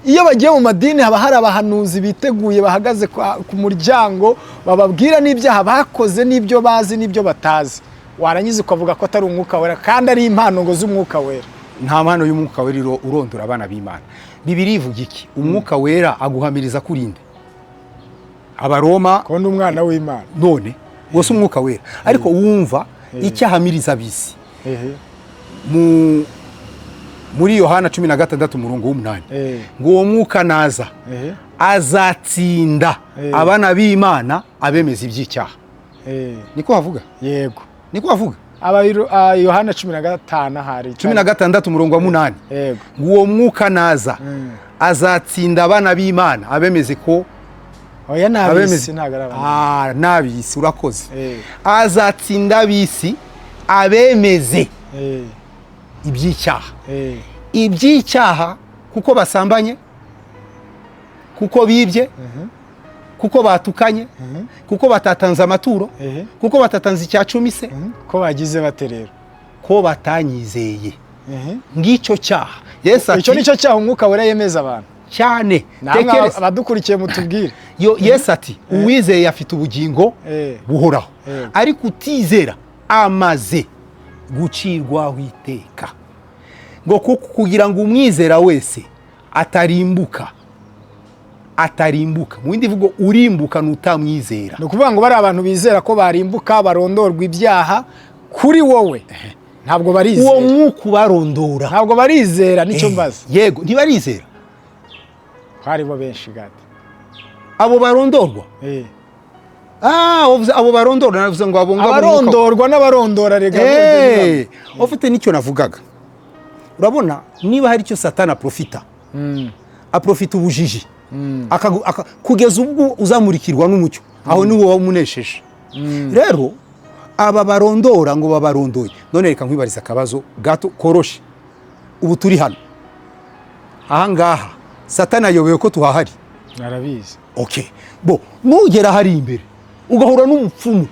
Iyo bagiye mu madini haba hari abahanuzi biteguye bahagaze ku muryango bababwira n'ibyaha bakoze n'ibyo bazi n'ibyo batazi. Warangiza ukavuga ko atari umwuka wera kandi ari impano ngo z'umwuka wera. Nta mpano y'umwuka wera urondora abana b'Imana. Bibiliya ivuga iki? Umwuka wera aguhamiriza kurinde Abaroma ko ndi umwana w'Imana. None wose umwuka wera ariko wumva icyahamiriza bisi muri Yohana 16:8 ngo uwo mwuka naza azatsinda abana b'Imana abemeza iby'icyaha. Niko havuga? Yego. Niko havuga? Yohana 15 hari 16:8. Yego. Ngo uwo mwuka naza azatsinda abana b'Imana abemeze ko oya nabisi ntagaraba. Nabisi urakoze. Azatsinda abisi abemeze iby'icyaha. Iby'icyaha kuko basambanye, kuko bibye, kuko batukanye, kuko batatanze amaturo, kuko batatanze icya cumi se, ko bagize baterero, ko batanyizeye. Ngicyo cyaha. Yesu ati icyo nicyo cyaha umwuka wera yemeza abantu cyane. Tekereza abadukurikiye mutubwire. Yesu ati uwizeye afite ubugingo buhoraho, ariko utizera amaze gucirwaho iteka. Ngo kugira ngo umwizera wese atarimbuka. Mu bindi bivugo urimbuka nutamwizera. Ni ukuvuga ngo bari abantu bizera ko barimbuka barondorwa ibyaha kuri wowe. Ntabwo barizera. Uwo mwuka ubarondora. Ntabwo barizera nicyo mbaza. Yego, ntibarizera. Haribo benshi gade. Abo barondorwa? Abo barondora navuze ngo abo ngabo abarondorwa n'abarondora rega. Ufite nicyo navugaga. Urabona niba hari icyo Satani aprofita. Aprofita ubujiji. Kugeza ubwo uzamurikirwa n'umucyo. Aho ni wowe umunesheje. Rero aba barondora ngo babarondoye. None reka nkwibariza akabazo gato koroshe. Ubu turi hano. Aha ngaha Satani ayoboye ko tuhahari. Narabizi. Okay. Nugera hari imbere ugahura n'umupfumu.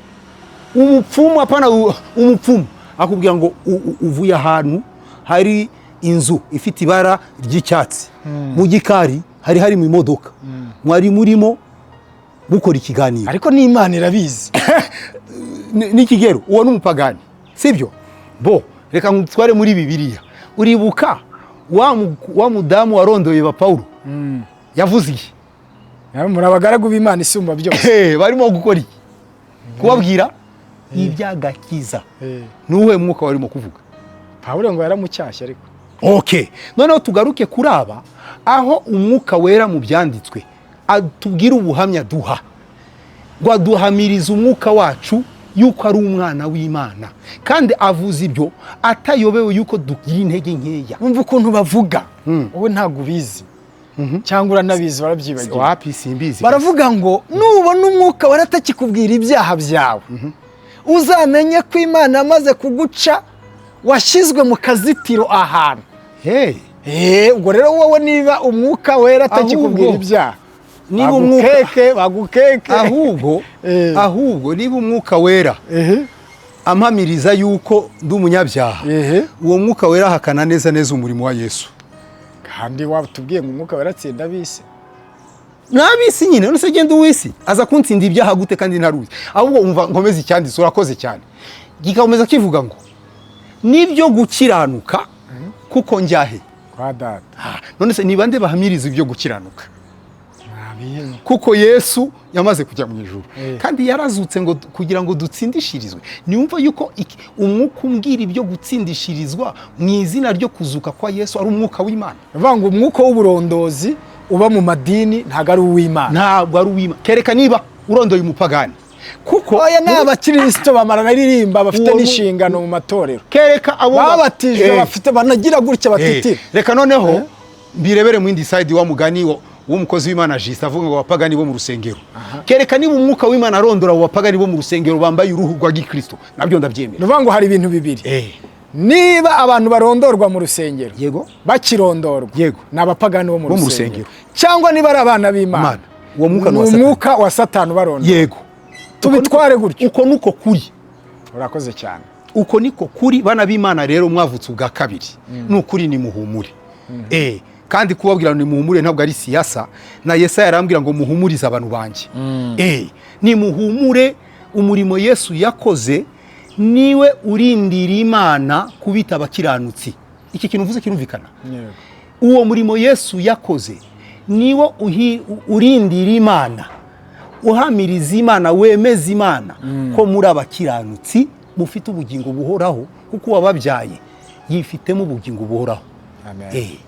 Umupfumu apana umupfumu akubwira ngo uvuye ahantu hari inzu ifite ibara ry'icyatsi. Mu gikari hari mu imodoka. Mwari murimo mukora ikiganiro. Ariko n'Imana irabizi. Nikigero uwo n'umupagani. Sibyo? Reka ngutware muri Bibiliya. Uribuka wa mudamu warondoye ba Paulo. Yavuze iki? Muri abagaragu b'Imana isumba byose. Barimo gukora iki? Kubabwira iby'agakiza. Nuwe mwuka warimo kuvuga? Pawulo ngo yaramucyashye ariko. Okay, noneho tugaruke kuri aba aho umwuka wera mu byanditswe atubwira ubuhamya duha, ngo aduhamirize umwuka wacu yuko ari umwana w'Imana, kandi avuze ibyo atayobewe yuko dugira intege nkeya. Umva ukuntu bavuga, wowe ntabwo ubizi cyangwa uranabizi barabyibagiwe. Wapi simbizi. Baravuga ngo nubona umwuka waratakikubwira ibyaha byawe, uzamenye ko Imana yamaze kuguca, washyizwe mu kazitiro ahantu. Ubwo rero wowe niba umwuka wera atakikubwira ibyaha, niba umwuka bagukeke, ahubwo niba umwuka wera ampamiriza yuko ndi umunyabyaha, uwo mwuka wera hakana neza neza umurimo wa Yesu. Kandi watubwiye ngo umwuka wera atsinda abisi. N'abisi nyine, none se genda uwisi aza kuntsinda ibyaha gute kandi ntaruzi? Ahubwo umva nkomeze icyanditse, urakoze cyane. Gikomeza kivuga ngo nibyo gukiranuka kuko njyahe kwa data. None se niba nde bahamiriza ibyo gukiranuka? Kuko Yesu yamaze kujya mu ijuru, kandi yarazutse ngo kugira ngo dutsindishirizwe. Niumva yuko umwuka umbwira ibyo gutsindishirizwa mu izina ryo kuzuka kwa Yesu ari umwuka w'Imana. Bavuga ngo umwuka w'uburondozi uba mu madini ntago ari uw'Imana. Ntabwo ari uw'Imana. Kereka niba urondoye umupagani. Kuko aya n'abakristo bamarana ririmba bafite n'inshingano mu matorero. Kereka abo babatijwe bafite banagira gutya batitira. Reka noneho mbirebere mu indi side wa mugani w'umukozi w'Imana Jista avuga ngo abapagani bo mu rusengero. Kereka niba umwuka w'Imana arondora abo bapagani bo mu rusengero bambaye uruhu rwa gikristo, nabyo ndabyemera. Nuvuga ngo hari ibintu bibiri. Niba abantu barondorwa mu rusengero, yego, bakirondorwa, yego, n'abapagani bo mu rusengero, cyangwa niba ari abana b'Imana, uwo mwuka ni umwuka wa Satani barondora. Yego, tubitware gutyo. Uko nuko kuri. Urakoze cyane. Uko niko kuri bana b'Imana rero mwavutse ubwa kabiri. Nukuri ni muhumure. Kandi kubabwira ni muhumure ntabwo ari siyasa, na Yesaya arambwira ngo muhumurize abantu banje. Ni muhumure, umurimo Yesu yakoze niwe urindira Imana kubita abakiranutsi. Iki kintu uvuze kirumvikana? Uwo murimo Yesu yakoze niwe urindira Imana, uhamiriza Imana, wemeza Imana ko muri abakiranutsi mufite ubugingo buhoraho, kuko wababyaye yifitemo ubugingo buhoraho. Amen.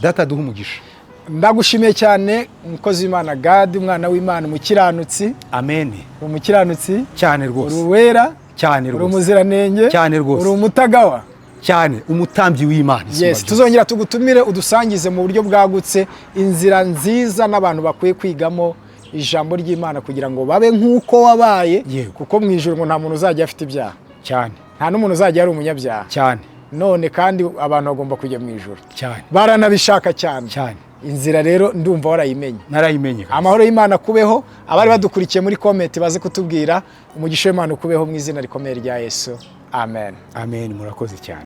Data duha umugisha. Ndagushimiye cyane umukozi w'Imana Gadi, umwana w'Imana, umukiranutsi. Amen. Umukiranutsi cyane rwose. Uruwera cyane rwose. Urumuziranenge cyane rwose. Uri umutagawa cyane, umutambyi w'Imana. Yes, tuzongera tugutumire udusangize mu buryo bwagutse inzira nziza n'abantu bakwiye kwigamo ijambo ry'Imana kugira ngo babe nk'uko wabaye, kuko mu ijuru ngo nta muntu uzajya afite ibyaha. Cyane. Nta n'umuntu uzajya ari umunyabyaha. Cyane. None kandi abantu bagomba kujya mu ijuru. Cyane. Baranabishaka cyane. Cyane. Inzira rero ndumva warayimenye. Narayimenye. Amahoro y'Imana kubeho, abari badukurikiye muri comment baze kutubwira umugisha w'Imana kubeho mu izina rikomeye rya Yesu. Amen. Amen, murakoze cyane.